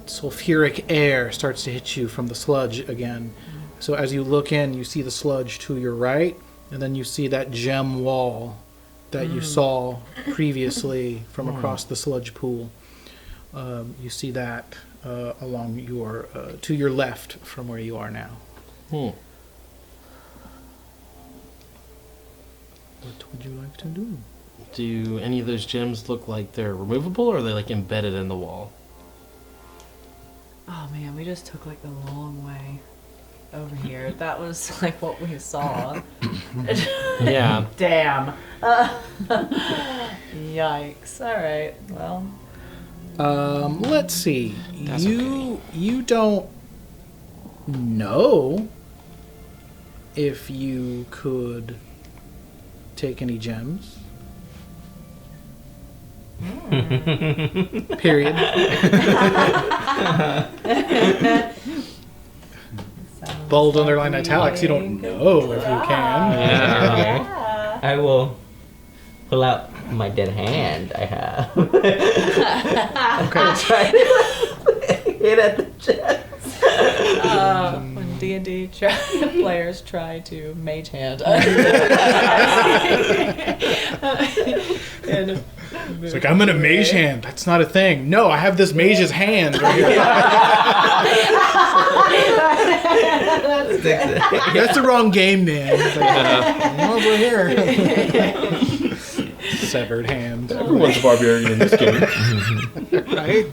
sulfuric air starts to hit you from the sludge again. So as you look in, you see the sludge to your right, and then you see that gem wall that you saw previously from across the sludge pool. You see that along your to your left from where you are now. What would you like to do? Do any of those gems look like they're removable, or are they like embedded in the wall? Oh man, we just took like the long way over here. That was like what we saw. Yeah. Damn. Yikes. All right. Well. Let's see. That's You don't know if you could take any gems. Period. Bold underline italics. You don't know if you can. Yeah. I will pull out my dead hand I have. Okay. Try to hit at the chest. When D&D players try to mage hand. And It's like, I'm gonna mage hand. That's not a thing. No, I have this mage's hand right here. That's the wrong game, man. It's like, I'm over here. Severed hand. Everyone's a barbarian in this game. Right?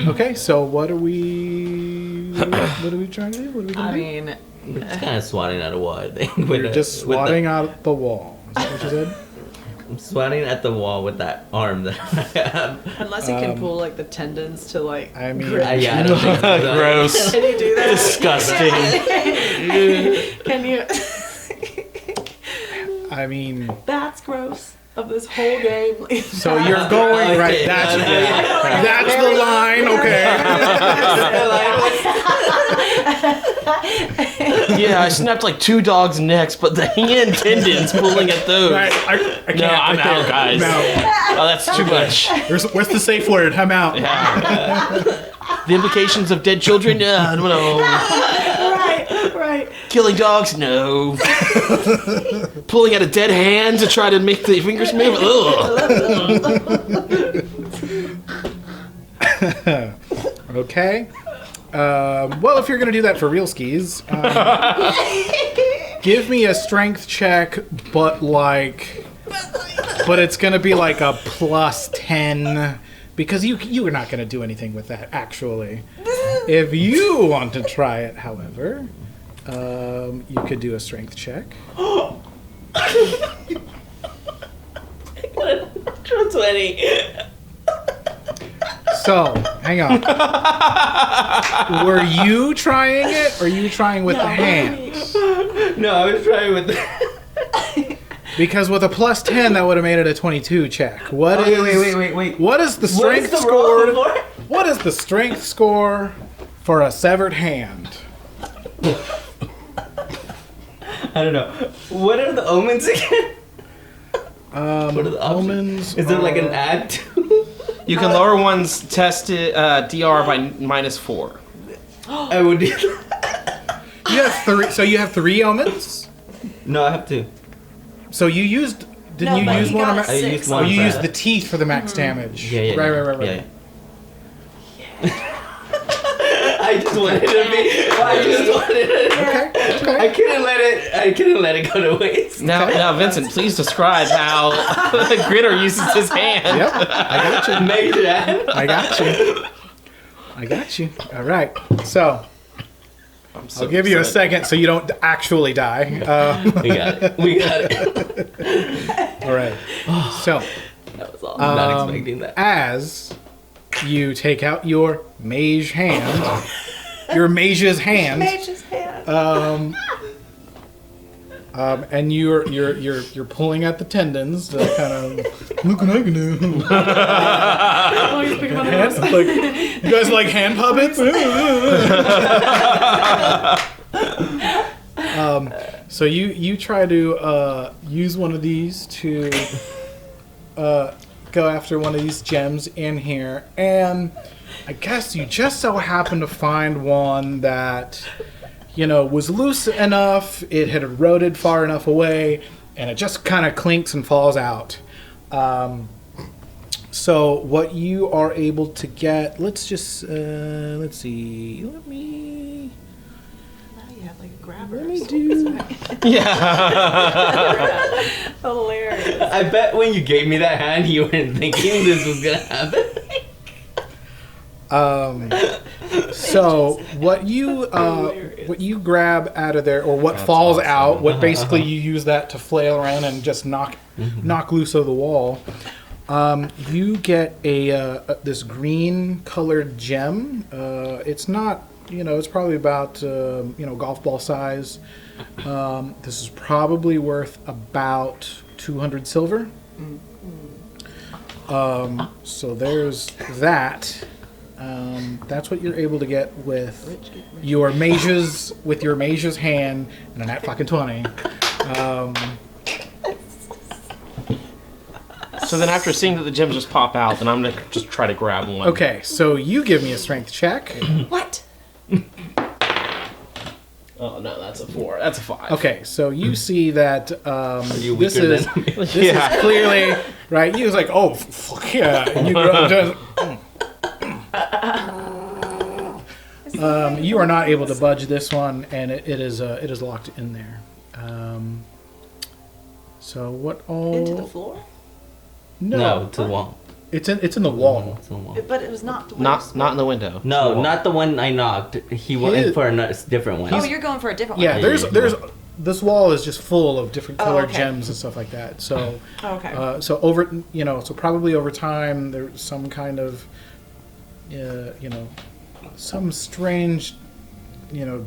Okay, so what are we trying to do? What are we gonna I do? mean, We're just kind of swatting at a wall, I think. You're just swatting out the wall. Is that what you said? I'm swatting at the wall with that arm that I have. unless you can pull like the tendons to like. I mean, Yeah, I don't think so. Gross. Can you do that? Disgusting. Can you? I mean, That's gross. Of this whole game. so you're going right. Okay, That's okay. that's the line. Okay. Yeah, I snapped like 2 dogs' necks, but the hand tendons pulling at those. Right, I can't. No, I'm I can't. out, guys. I'm out. Oh, that's too much. What's the safe word? I'm out. The implications of dead children? I don't know. Right. Killing dogs? No. Pulling out a dead hand to try to make the fingers move? Ugh. Okay. Well, if you're gonna do that for real skis, give me a strength check, but it's gonna be like a +10 because you are not gonna do anything with that actually. If you want to try it, however, you could do a strength check. 20. So, hang on. Were you trying it, or are you trying with the hand? No, I was trying with the... Because with a +10, that would have made it a 22 check. Wait. What is the strength score? What is the strength score for a severed hand? I don't know. What are the omens again? What are the omens? Is there like an add to? You can lower one's tested DR by -4. I would do that. You have 3. So you have 3 omens. No, I have 2. So you used. Didn't you use one? I used one. Oh, you for used that. the teeth for the max damage. Yeah. Right. I just wanted to be. Okay. I couldn't let it go to waste. Now, Vincent, please describe how Grittr uses his hand. Yep. I got you. Make that. I got you. All right. So So I'll give you a upset. second so you don't actually die. We got it. All right. So That was all. I'm not expecting that. as you take out your mage hand, your mage's hand, and you're pulling at the tendons to kind of look what I can do. Like, you guys like hand puppets? So you try to use one of these to go after one of these gems in here, and I guess you just so happen to find one that, was loose enough, it had eroded far enough away, and it just kind of clinks and falls out. So what you are able to get, let's see, let me do... Hilarious. I bet when you gave me that hand, you weren't thinking this was gonna happen. So what you grab out of there, or what falls out, what basically you use that to flail around and just knock loose of the wall. You get this green colored gem. It's not, it's probably about golf ball size. This is probably worth about 200 silver. So there's that. That's what you're able to get with your mage's hand and a nat fucking 20. So then after seeing that the gems just pop out, then I'm going to just try to grab one. Okay, so you give me a strength check. What? Oh, no, that's a 4. That's a 5. Okay, so you see that you this weaker is than me? this is clearly right. You was like, oh fuck yeah, and you you are not able to budge this one, and it is locked in there. So what all? Into the floor? No, to the wall. It's in the wall. It's in the wall. But it was not. Not in the window. No, not the one I knocked. He went for a different one. Oh, you're going for a different Yeah, one. there's this wall is just full of different colored okay. gems and stuff like that. So Okay. so probably over time there's some kind of some strange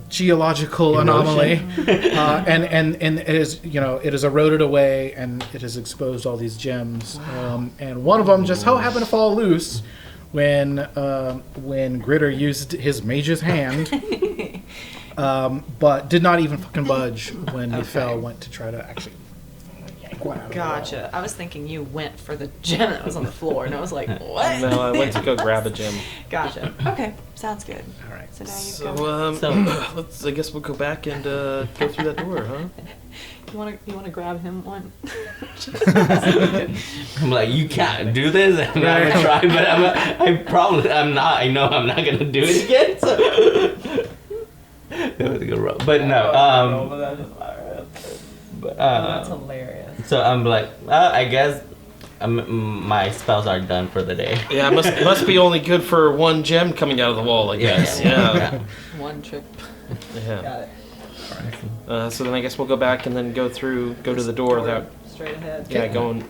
geological anomaly, and it is it has eroded away and it has exposed all these gems. And one of them just happened to fall loose when Grittr used his mage's hand, but did not even fucking budge when Nifehl went to try to actually yank one out of the wall. Gotcha. I was thinking you went for the gem that was on the floor, and I was like, what? No, I went to go grab a gem. Gotcha. Okay, sounds good. All right. So now you've So, got. So- I guess we'll go back and go through that door, huh? You wanna grab him one? I'm like, you can't do this. I'm gonna try, but I'm not. I know I'm not gonna do it again. So that was a good roll. But no. That's hilarious. So I'm like, I guess my spells are done for the day. Yeah, must be only good for one gem coming out of the wall, I guess. Yeah. One trip. Yeah. Got it. So then I guess we'll go back and then go to the door that. Straight ahead. Yeah, going.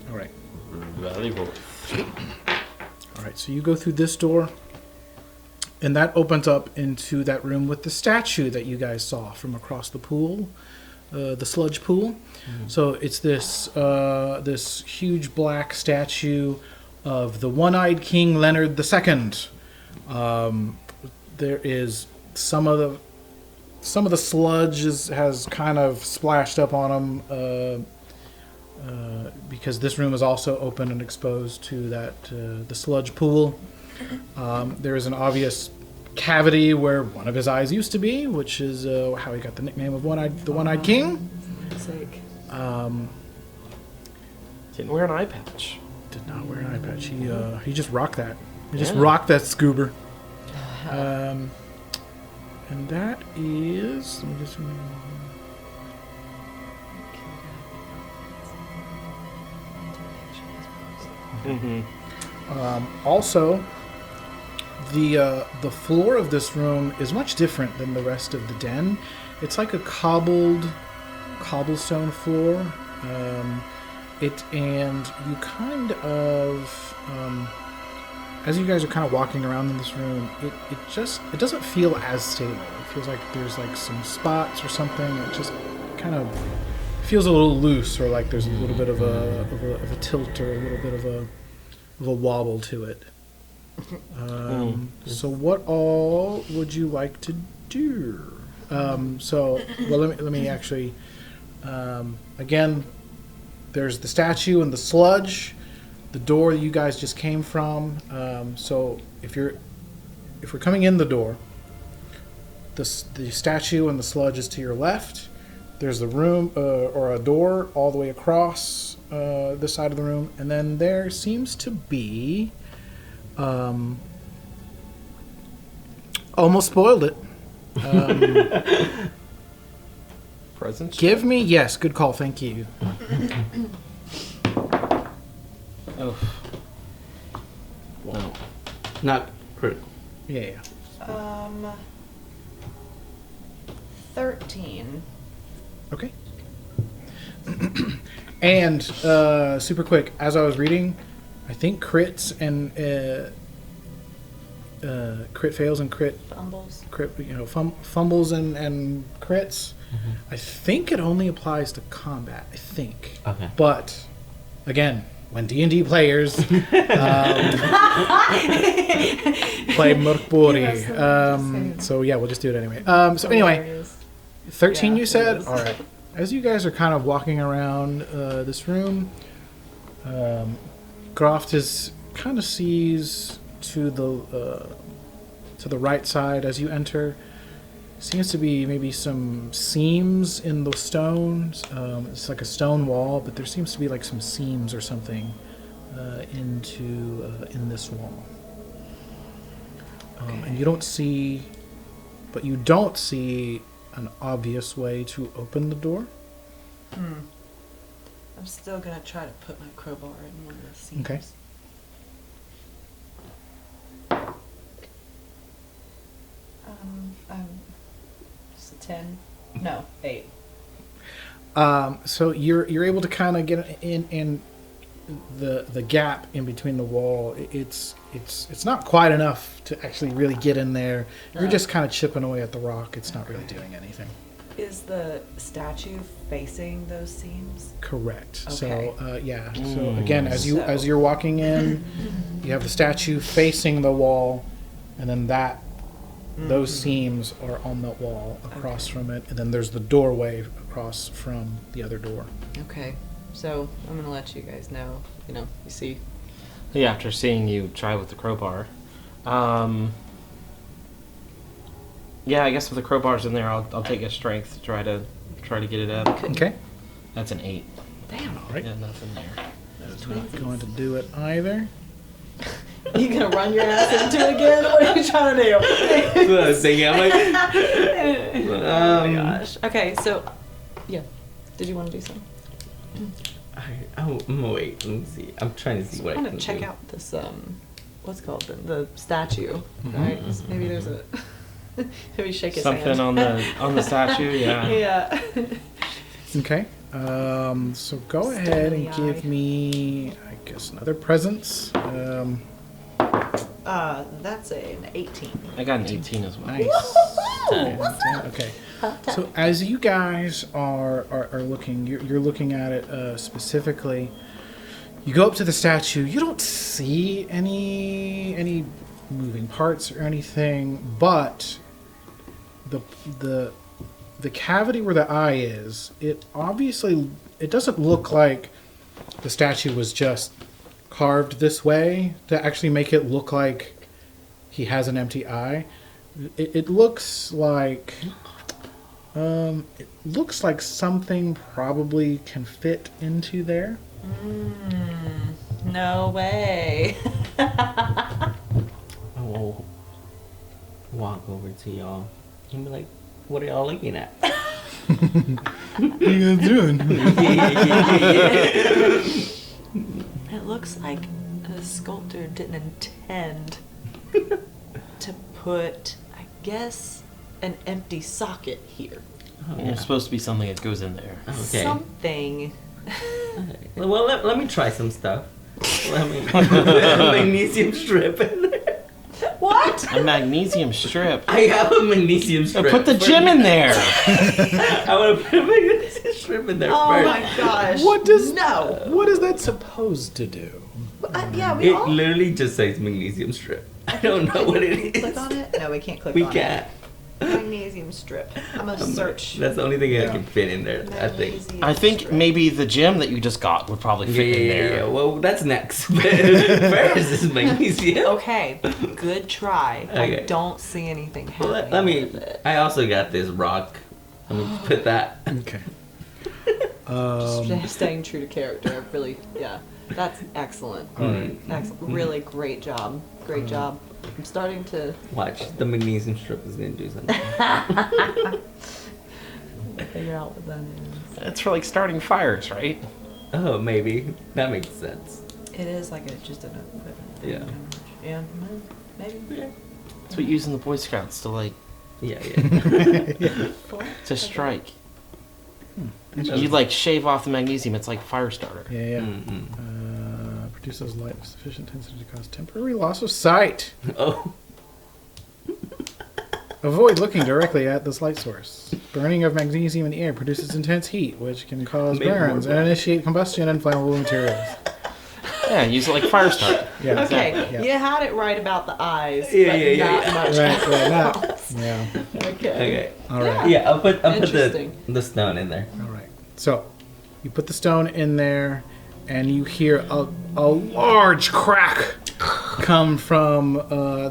All right. Valuable. All right. So you go through this door, and that opens up into that room with the statue that you guys saw from across the pool, the sludge pool. So it's this this huge black statue of the one-eyed King Leonard II. There is some of the sludge has kind of splashed up on him because this room is also open and exposed to that the sludge pool. There is an obvious cavity where one of his eyes used to be, which is how he got the nickname of the one-eyed King. Sake. Didn't wear an eye patch. Did not wear an eye patch. He just rocked that. He just rocked that scuba. And that is. Let me just. Also, the floor of this room is much different than the rest of the den. It's like a cobblestone floor. And you kind of, as you guys are kind of walking around in this room, it doesn't feel as stable. It feels like there's like some spots or something. It just kind of feels a little loose, or like there's a little bit of a tilt or a little bit of a wobble to it. So what all would you like to do? Let me actually, again, there's the statue and the sludge, the door that you guys just came from. So if we're coming in the door, the statue and the sludge is to your left. There's the room or a door all the way across this side of the room, and then there seems to be. Almost spoiled it. Presents? Give me, yes, good call, thank you. Oh. No. Not critical. Yeah. 13. Okay. And super quick, as I was reading, I think crits and crit fails and Fumbles. fumbles and crits. I think it only applies to combat. I think. Okay. But again, when D&D players play MÖRK BORG, so yeah, we'll just do it anyway. So anyway, 13 you said? All right. As you guys are kind of walking around this room, Graft kind of sees to the right side as you enter. Seems to be maybe some seams in the stones. It's like a stone wall, but there seems to be like some seams or something in this wall. And you don't see an obvious way to open the door. I'm still gonna try to put my crowbar in one of the seams. Okay. Just a 10. No, 8. So you're able to kind of get in the gap in between the wall. It's not quite enough to actually really get in there. You're just kind of chipping away at the rock. It's not really doing anything. Is the statue facing those seams? Correct. Okay. So yeah. So again, as you're walking in, you have the statue facing the wall, and then those seams are on the wall across from it, and then there's the doorway across from the other door. Okay. So I'm gonna let you guys know. You see. Yeah, after seeing you try with the crowbar. Yeah, I guess if the crowbar's in there, I'll take a strength to try to Try to get it up. Okay. That's an 8. Damn. All right. Yeah, nothing there. That is not going to do it either. You gonna run your ass into it again? What are you trying to do? That's what I was thinking. I'm like, Oh my gosh. Okay, so yeah. Did you want to do something? I'm gonna wait. Let me see. I'm trying to see what I I'm can gonna check do. out this what's it called the statue, right? Maybe there's a maybe shake his Something hand. on the statue, yeah. Yeah. Okay. So go ahead and Steady eye. give me, I guess, another presence. That's an 18. I got an 18 as well. Nice. Okay. So as you guys are looking, you're looking at it specifically. You go up to the statue. You don't see any moving parts or anything, but the cavity where the eye is, it doesn't look like the statue was just carved this way to actually make it look like he has an empty eye. It looks like something probably can fit into there. No way. I will walk over to y'all and be like, what are y'all looking at? What are you guys doing? It looks like the sculptor didn't intend to put, I guess, an empty socket here. There's supposed to be something that goes in there. Okay. Something. Well, let me try some stuff. Let me put a magnesium strip in there. What? A magnesium strip. I have a magnesium strip. Put the gem in there. I want to put a magnesium strip in there Oh first. my gosh. What is No. What is that supposed to do? Yeah, we It all literally just says magnesium strip. I don't know what it click is. on it. No, we can't click We on can't. it. Magnesium strip. I'm gonna search. That's the only thing Yeah. I can fit in there, I think. magnesium I think strip. maybe the gem that you just got would probably Yeah, fit yeah, in yeah, there. yeah. Well, that's next. But first is magnesium. Okay, good try. Okay. I don't see anything Well, happening. let me. with it. I also got this rock. Let me put that. Okay. Staying true to character, really, yeah. That's excellent. Alright. Excellent. Really great job. Great job. I'm starting to Watch, the magnesium strip is gonna do something. figure out what that is. It's for like starting fires, right? Oh, maybe that makes sense. It is like just an equipment. Yeah. Yeah, maybe. That's what you use in the Boy Scouts to like Yeah, yeah. to strike. You like shave off the magnesium. It's like fire starter. Yeah. Mm-mm. Produces light of sufficient intensity to cause temporary loss of sight. Oh, Avoid looking directly at this light source. Burning of magnesium in the air produces intense heat, which can cause Maybe more burns and blood. initiate combustion in flammable materials. Yeah, use it like fire starter. Yeah. Okay, exactly, yeah. you had it right about the eyes, Yeah, but yeah, yeah, not yeah. much Right. Now. else. Yeah. Okay. okay. All right. Yeah, I'll put Interesting. the stone in there. All right. So, you put the stone in there, and you hear a large crack come from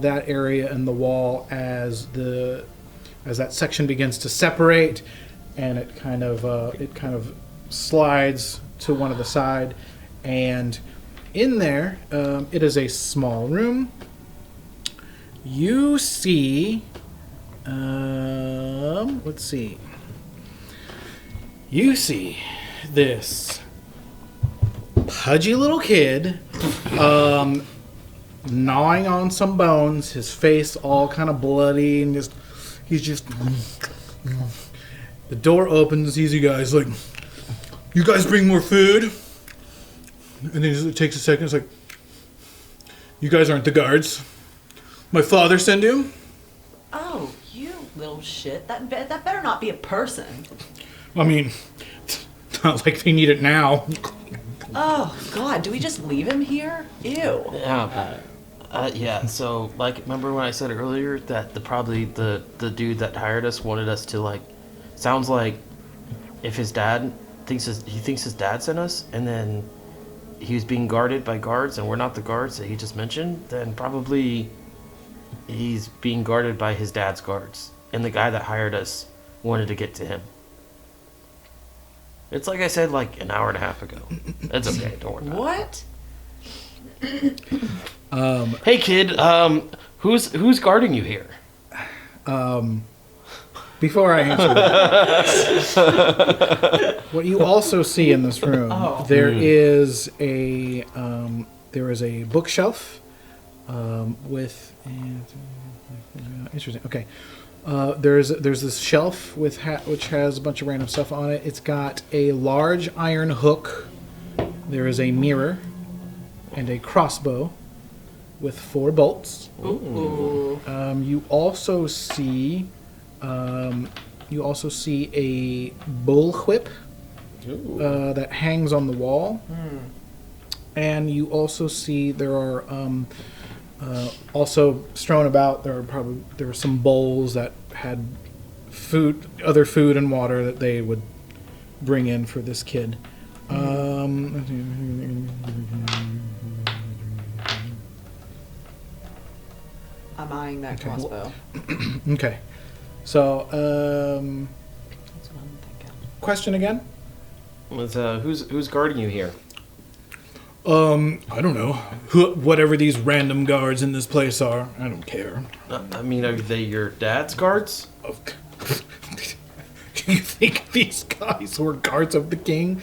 that area in the wall as that section begins to separate, and it kind of slides to one of the side, and in there it is a small room. You see, let's see. You see this pudgy little kid gnawing on some bones, his face all kind of bloody, and he's just the door opens, sees you guys, like, you guys bring more food? And then it takes a second, it's like, you guys aren't the guards. My father sent you? Oh, you little shit. That better not be a person. I mean, it's not like they need it now. Oh, God, do we just leave him here? Ew. Yeah. Yeah. So, like, remember when I said earlier that the dude that hired us wanted us to like, sounds like if his dad thinks his dad sent us, and then he was being guarded by guards, and we're not the guards that he just mentioned, then probably he's being guarded by his dad's guards, and the guy that hired us wanted to get to him. It's like I said, like an hour and a half ago. That's okay. Don't worry about What? it. Hey, kid. Who's guarding you here? Before I answer that, what you also see in this room, there is a bookshelf with. Interesting. Okay, there's this shelf which has a bunch of random stuff on it. It's got a large iron hook. There is a mirror and a crossbow with 4 bolts. Ooh. You also see a bullwhip that hangs on the wall, and you also see there are also strewn about. There are some bowls that had other food and water that they would bring in for this kid. I'm eyeing that crossbow. Okay. So, That's what I'm thinking. question again? Who's guarding you here? I don't know. Whatever these random guards in this place are, I don't care. I mean, are they your dad's guards? Do you think these guys were guards of the king?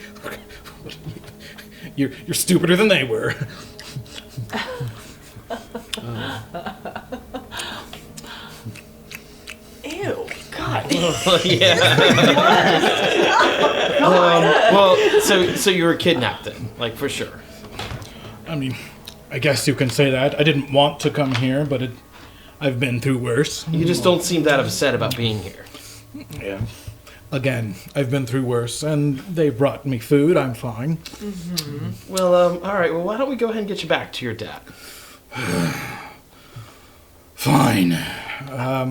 You're stupider than they were. Ew. God. Yeah. Well, so you were kidnapped then, like for sure. I mean, I guess you can say that. I didn't want to come here, but I've been through worse. You just don't seem that upset about being here. Yeah. Again, I've been through worse, and they brought me food. I'm fine. Mm-hmm. Well, all right. Well, why don't we go ahead and get you back to your dad? Fine. I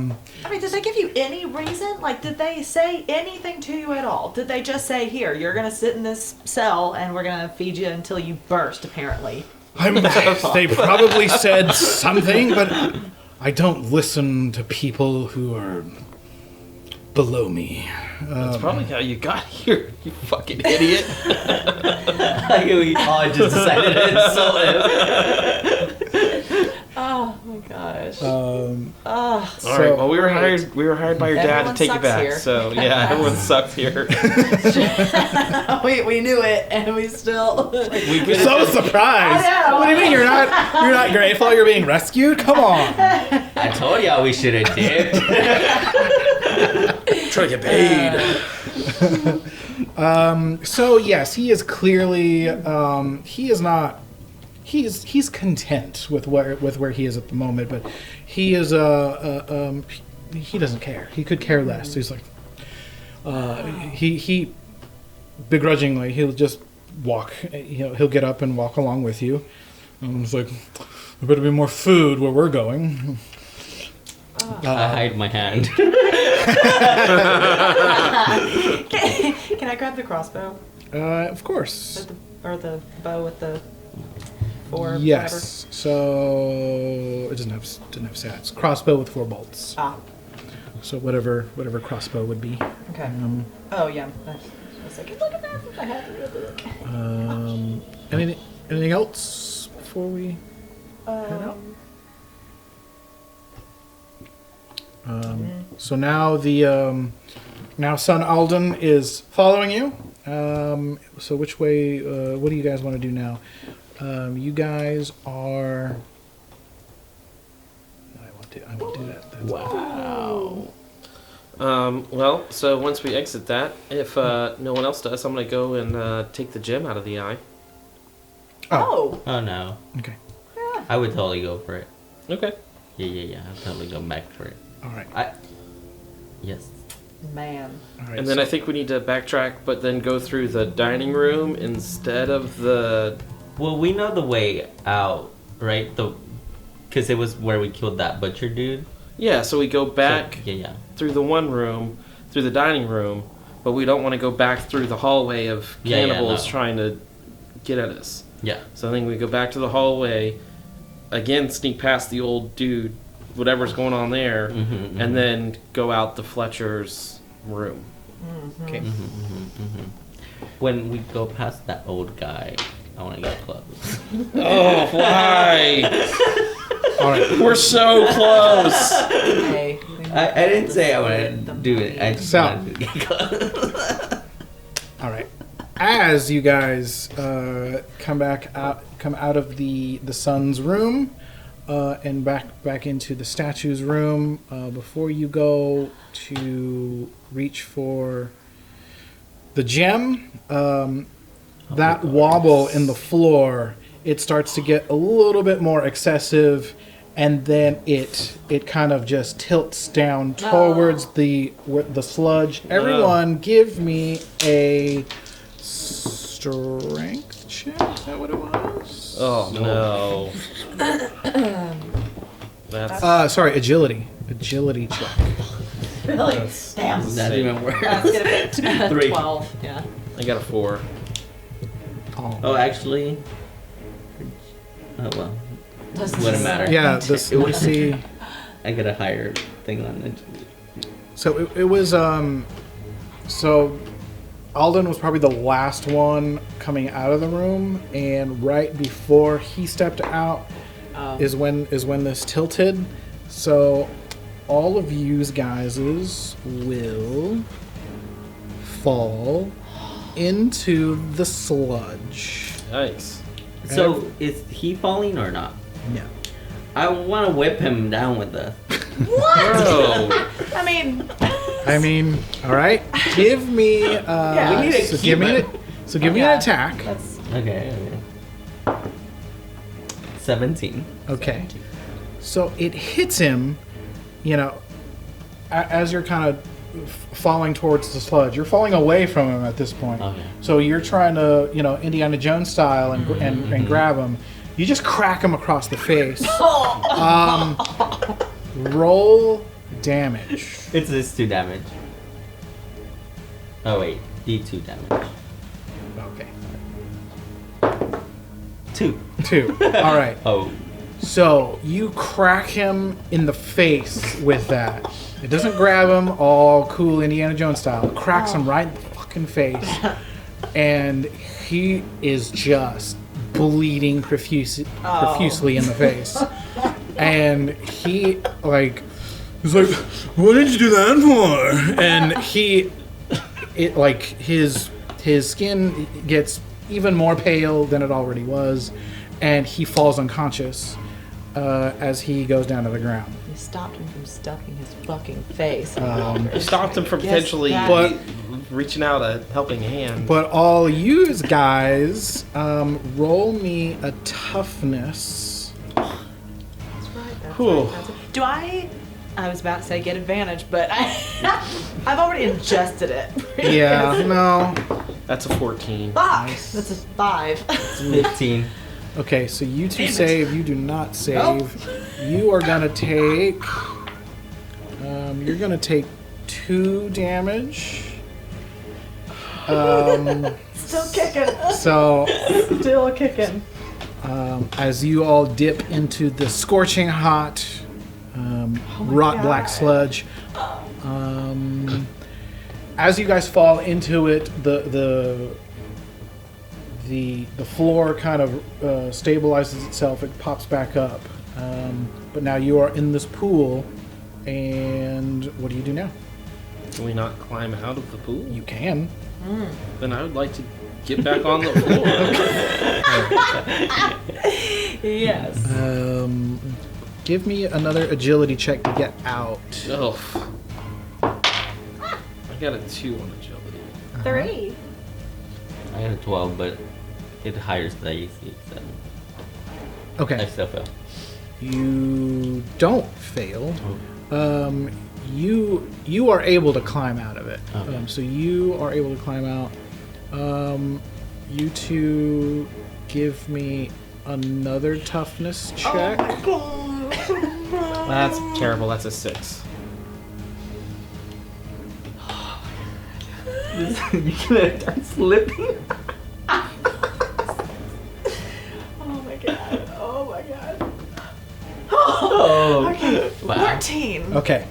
mean, did they give you any reason? Like, did they say anything to you at all? Did they just say, here, you're going to sit in this cell and we're going to feed you until you burst, apparently? They probably said something, but I don't listen to people who are below me. That's probably how you got here, you fucking idiot. We all just decided to insult him. Oh my gosh. All right. Well, we were hired by your dad to Everyone take you sucks back. here. So yeah, everyone sucks here. we knew it, and we still... You're so surprised. I know. What do you mean you're not grateful you're being rescued? Come on. I told y'all we should have dipped. Trying to get paid. So yes, he is clearly he is not. He's content with where he is at the moment, but he is he doesn't care. He could care less. He's like he begrudgingly he'll just walk. He'll get up and walk along with you. And it's like there better be more food where we're going. I hide my hand. Can I grab the crossbow? Of course. Or the bow with the 4 Yes. So it doesn't have stats. Crossbow with 4 bolts. whatever? So whatever crossbow would be. Okay. Oh, yeah. I was like, look at that. I had to real quick. Anything else before we head out? So now now son Alden is following you. So which way? What do you guys want to do now? You guys are. I won't do that. That's Wow. Well, so once we exit that, if no one else does, I'm gonna go and take the gem out of the eye. Oh. Oh no. Okay. I would totally go for it. Okay. Yeah. I'll totally go back for it. All right. Yes. Man. All right. And then I think we need to backtrack, but then go through the dining room instead of the. Well, we know the way out, right? Because it was where we killed that butcher dude. Yeah, so we go back Yeah. through the one room, through the dining room, but we don't want to go back through the hallway of cannibals trying to get at us. Yeah. So I think we go back to the hallway, again sneak past the old dude, whatever's going on there, and then go out the Fletcher's room. Okay. when we go past that old guy, I want to get close. Oh, why? All right. We're so close. Okay. I didn't say I want to do it. I just So- wanted to get close. All right. As you guys come out of the sun's room, and back into the statue's room, before you go to reach for the gem, that wobble in the floor, it starts to get a little bit more excessive, and then it kind of just tilts down towards the sludge. Everyone, give me a strength check. Is that what it was? Oh no. That's Sorry, agility check. Really? That's- Damn. That's even worse. That's gonna fit. 3. 12. Yeah. I got a 4. Oh, actually. Oh well. Wouldn't matter. Yeah, this let me see. I get a higher thing on it. So it was so Alden was probably the last one coming out of the room, and right before he stepped out is when this tilted. So all of you guys will fall into the sludge. Nice. So is he falling or not? No. I want to whip him down with the. Bro. I mean, all right. Give me We need to so keep give me it. me an attack. that's Okay. 17. Okay. So it hits him, as you're kind of falling towards the sludge. You're falling away from him at this point. Okay. So you're trying to, Indiana Jones style and grab him. You just crack him across the face. Roll damage. It's this 2 damage. Oh wait, D2 damage. Okay. 2. 2. All right. Oh. So you crack him in the face with that. It doesn't grab him all cool Indiana Jones style. It cracks him right in the fucking face. And he is just bleeding profusely in the face. And he's like, what did you do that for? And his skin gets even more pale than it already was, and he falls unconscious as he goes down to the ground. you stopped him from stuffing his fucking face. It stopped him from Yes, potentially that- reaching out a helping hand. But all you guys, roll me a toughness. That's right. Whew. Do I was about to say get advantage, but I've already ingested it. Yeah, no. That's a 14. Fuck! That's a 5. 15. Okay, so you two save. You do not save. You are gonna take. You're gonna take 2 damage. Still kicking. So Still kicking. as you all dip into the scorching hot rot black sludge, as you guys fall into it, the floor kind of stabilizes itself. It pops back up, but now you are in this pool. And what do you do now? Can we not climb out of the pool? You can. Then I would like to get back on the floor. Yes. Give me another agility check to get out. Oh. I got a 2 on agility. 3. I got a 12, but it hires the AC. So I Okay. still fail. You don't fail. You are able to climb out of it. Okay. So you are able to climb out. You two give me another toughness check. That's terrible. That's a 6. You're gonna start slipping. Oh my god. Oh my god. Oh. Okay. Wow. 14. Okay.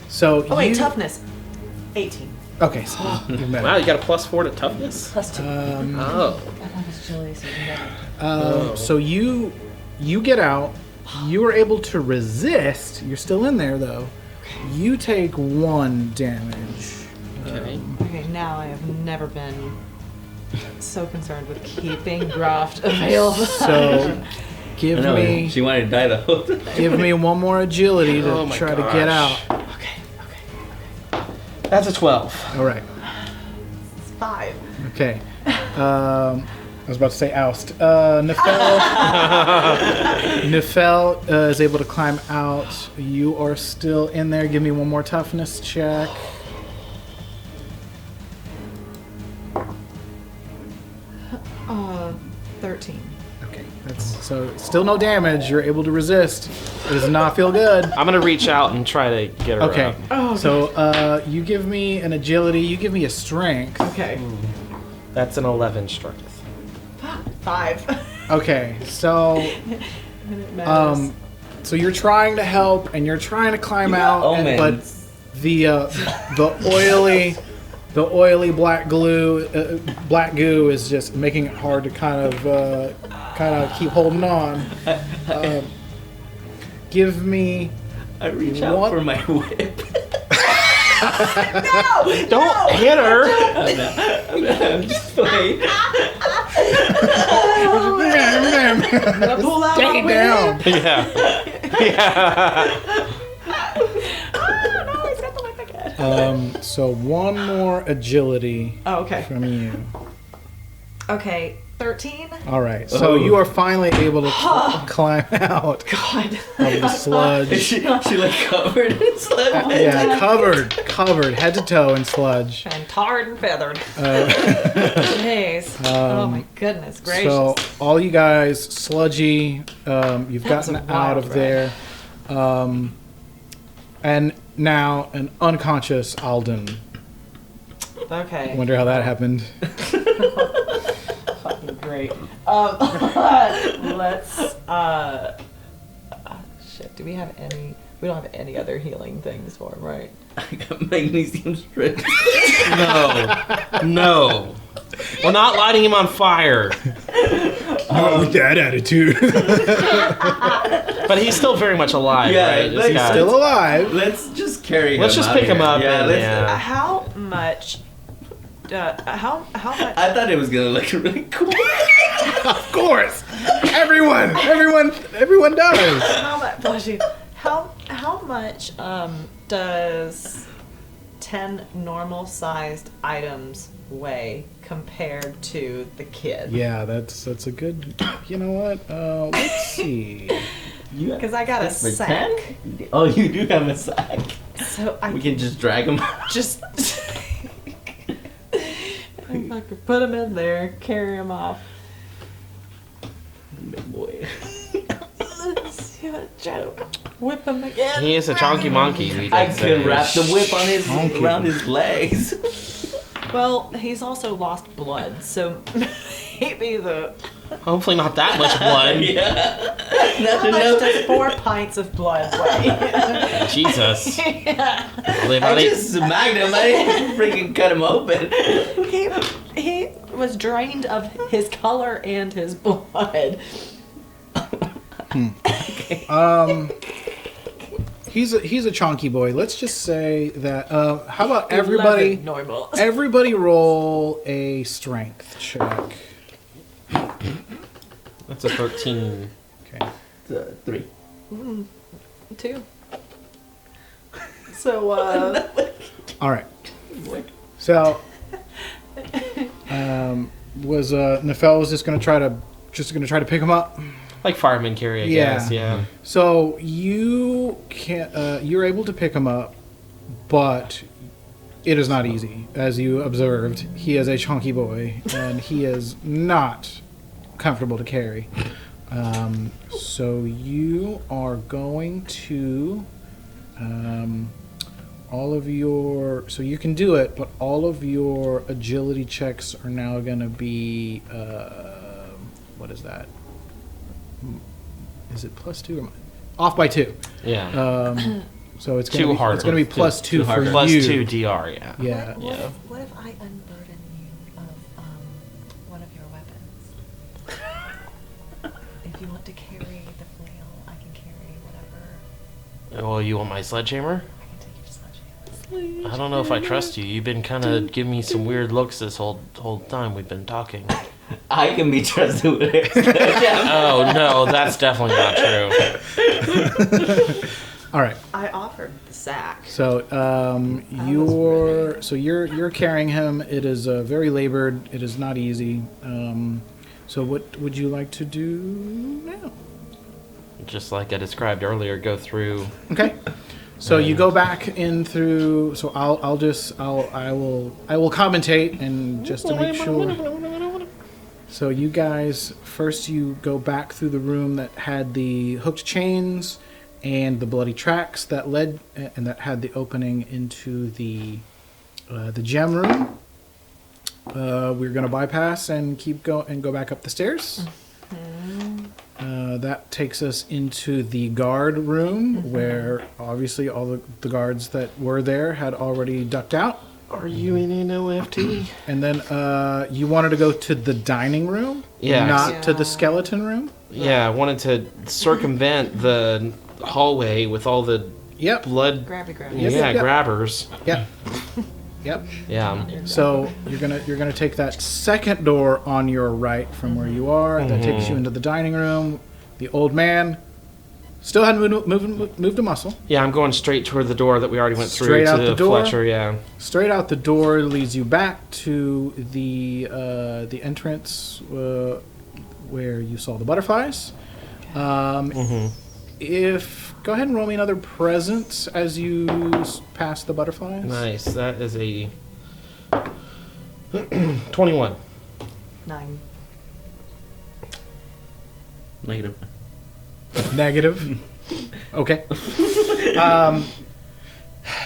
So Oh wait, toughness. 18. Okay, so you met Wow, it. you got a +4 to toughness? Plus 2. Oh. I thought it was Julie, so even better. So you get out. You are able to resist. You're still in there though. You take 1 damage. Okay. Okay, now I have never been so concerned with keeping Graft available. So give I know, me she wanted to die the whole time. give me 1 more agility to Oh my try to get gosh. out. That's a 12. All right. It's 5. Okay. I was about to say oust. Nifehl is able to climb out. You are still in there. Give me 1 more toughness check. Uh, 13. Okay, that's so still no damage. You're able to resist. It does not feel good. I'm gonna reach out and try to get her Okay, up. so you give me an agility. You give me a strength. Okay. That's an 11 strength. 5. Okay, so And it matters. so you're trying to help and you're trying to climb out, but Omens. the oily black goo is just making it hard to kind of keep holding on. Give me I reach out What? for my whip. Don't hit her! I'm just playing. Pull out Take it my down. whip. Yeah. No, he's got the whip again. So 1 more agility Oh, okay. from you. Okay, 13. All right, so you are finally able to climb out God. of the sludge. she like covered in sludge. Yeah, covered head to toe in sludge. And tarred and feathered. Jeez. Oh my goodness gracious. So all you guys, sludgy, you've That was gotten a out wild of there, and now an unconscious Alden. Okay. Wonder how that happened. Fucking great. Let's. Shit. Do we have any? We don't have any other healing things for him, right? I got magnesium strips. No. We're not lighting him on fire. Not with that attitude. But he's still very much alive, Yeah, right? This like, guy. Still alive. Let's just carry him. Let's just out pick here. him up Yeah, and- let's. yeah. How much? How much? I thought it was gonna look really cool. Of course. Everyone does. How much? Bless you. How much does 10 normal-sized items weigh compared to the kid? Yeah, that's a good. You know what? Let's see. Because I got a For sack. 10? Oh, you do have a sack. So I We can just drag him out. just. If I could put him in there, carry him off. Big boy. Try to whip him again. He is a chonky monkey. we I did could say. wrap the whip on his Monkey. around his legs. Well, he's also lost blood, so maybe the. Hopefully not that much blood. Yeah. Not How much enough. does 4 pints of blood weigh? Jesus. Live I on it. just smacked him. I didn't freaking cut him open. He was drained of his color and his blood. He's a chonky boy. Let's just say that. How about everybody? 11 normal. Everybody roll a strength check. That's a 13. Okay. 3. 2. So All right. So, was Nifehl was just gonna try to pick him up. Like fireman carry, I Yeah. guess. Yeah. So you can you're able to pick him up, but it is not easy. As you observed, he is a chunky boy, and he is not comfortable to carry. So you are going to all of your, so you can do it, but all of your agility checks are now going to be what is that? Is it +2 or off by 2? Yeah. So it's Too going hard. to be plus two for you. Plus 2 DR, yeah. Yeah. What if I unburden you of one of your weapons? If you want to carry the flail, I can carry whatever. Well, you want my sledgehammer? I can take your sledgehammer. I don't know if I trust you. You've been kind of giving me some weird looks this whole time we've been talking. I can be trusted with it. Oh, no, that's definitely not true. All right. I offered the sack. So you're carrying him. It is very labored. It is not easy. So what would you like to do now? Just like I described earlier, go through. Okay. So you go back in through. So I will commentate and just to make sure. So you guys first you go back through the room that had the hooked chains and the bloody tracks that led and that had the opening into the gem room. We're gonna bypass and go back up the stairs. That takes us into the guard room where obviously all the guards that were there had already ducked out. Are you in an OFT? And then you wanted to go to the dining room, Yeah. not to the skeleton room. Yeah, I wanted to circumvent the hallway with all the Yep. blood. Grabby. Yeah, Yep. grabbers. Yep. Yep. Yeah. So you're gonna take that second door on your right from where you are. That takes you into the dining room. The old man still hadn't moved a muscle. Yeah, I'm going straight toward the door that we already went Straight through out to the door? Fletcher. Yeah. Straight out the door leads you back to the entrance where you saw the butterflies. If go ahead and roll me another presence as you pass the butterflies. Nice. That is a 21. 9. Negative. Negative. Okay.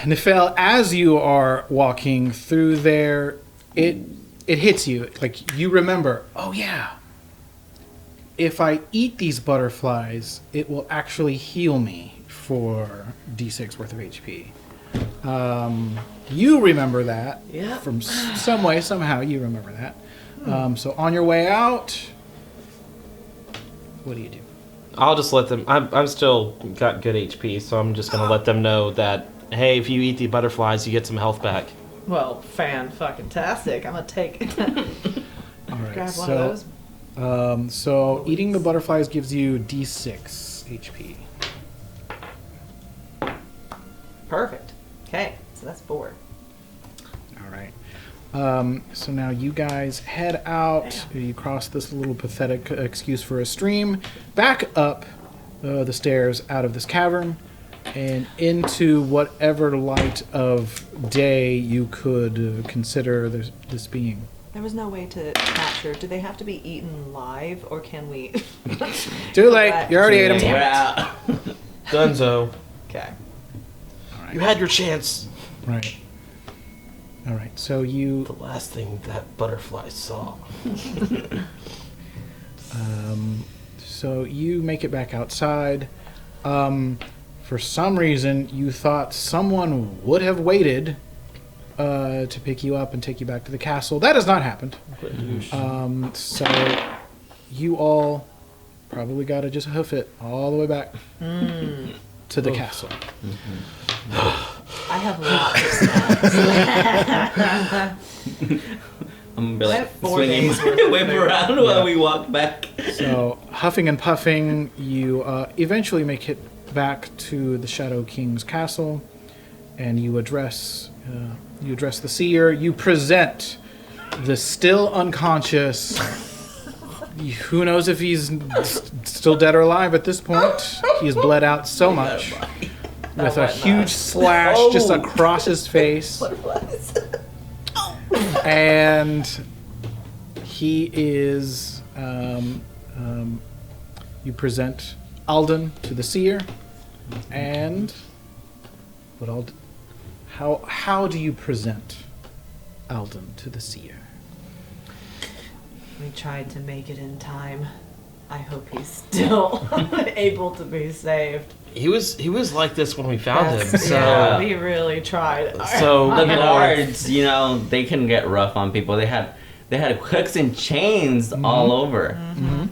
Nifehl, as you are walking through there, it hits you. Like you remember, oh yeah, if I eat these butterflies, it will actually heal me for D6 worth of HP. You remember that. Yeah. From some way, somehow you remember that. So on your way out, what do you do? I'll just let them. I'm still got good HP, so I'm just gonna let them know that hey, if you eat the butterflies, you get some health back. Well, fan-fucking-tastic. I'm gonna take All right. grab one of those. So eating the butterflies gives you D6 HP. Perfect. Okay, so that's 4. All right. So now you guys head out. You cross this little pathetic excuse for a stream, back up the stairs out of this cavern, and into whatever light of day you could consider this being. There was no way to capture. Do they have to be eaten live, or can we? Too late. You already ate them. We're out. Dunzo. Okay. You had your chance. Right. All right. So you. The last thing that butterfly saw. So you make it back outside. For some reason, you thought someone would have waited to pick you up and take you back to the castle. That has not happened. So you all probably got to just hoof it all the way back to the castle. I have lots of snacks. I'm gonna be I like have 4 swinging days my worth of whip food. around while we walk back. So huffing and puffing, you eventually make it back to the Shadow King's castle, and you address the seer. You present the still unconscious. Who knows if he's still dead or alive at this point? He has bled out so much, with a huge slash just across his face. And he is. You present Alden to the seer, and how do you present Alden to the seer? We tried to make it in time. I hope he's still able to be saved. He was like this when we found him. So Yeah, we really tried. so The guards, you know, they can get rough on people. They had hooks and chains all over.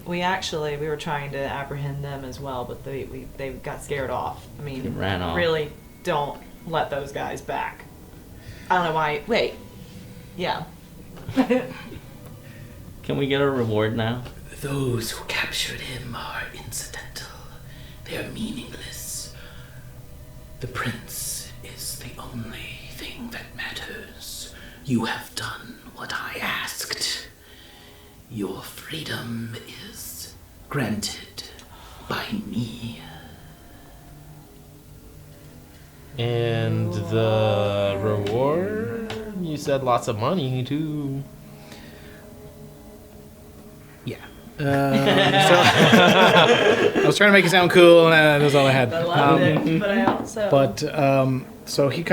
We were trying to apprehend them as well, but they got scared off. I mean, They ran off. Really don't let those guys back. I don't know why. Wait. Yeah. Can we get a reward now? Those who captured him are incidental. They are meaningless. The prince is the only thing that matters. You have done what I asked. Your freedom is granted by me. and the reward, you said lots of money too. Yeah. So I was trying to make it sound cool, and that's all I had. I loved it, but I also. But so he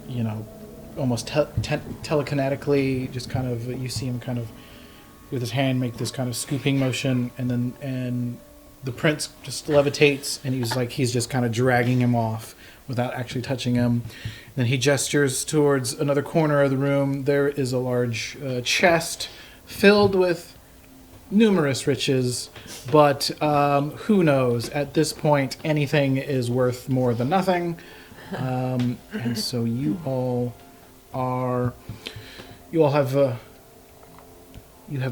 you know, almost telekinetically, just kind of, you see him kind of with his hand make this kind of scooping motion, and the prince just levitates, and he's just kind of dragging him off without actually touching him. Then he gestures towards another corner of the room. There is a large chest filled with numerous riches, but who knows? At this point, anything is worth more than nothing. And so you all have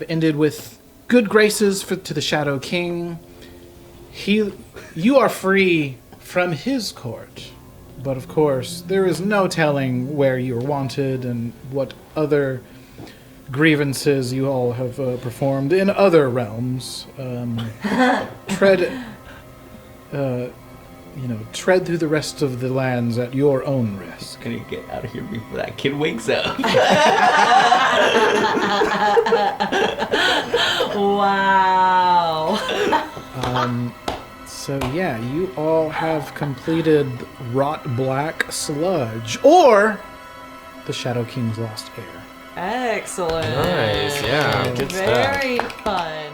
ended with good graces to the Shadow King. You are free from his court, but of course there is no telling where you are wanted and what other grievances you all have performed in other realms. Tread through the rest of the lands at your own risk. Can you get out of here before that kid wakes up? Wow. So yeah, you all have completed ROTBLACK SLUDGE, or the Shadow King's Lost Heir. Excellent. Nice, yeah, good stuff. Very fun.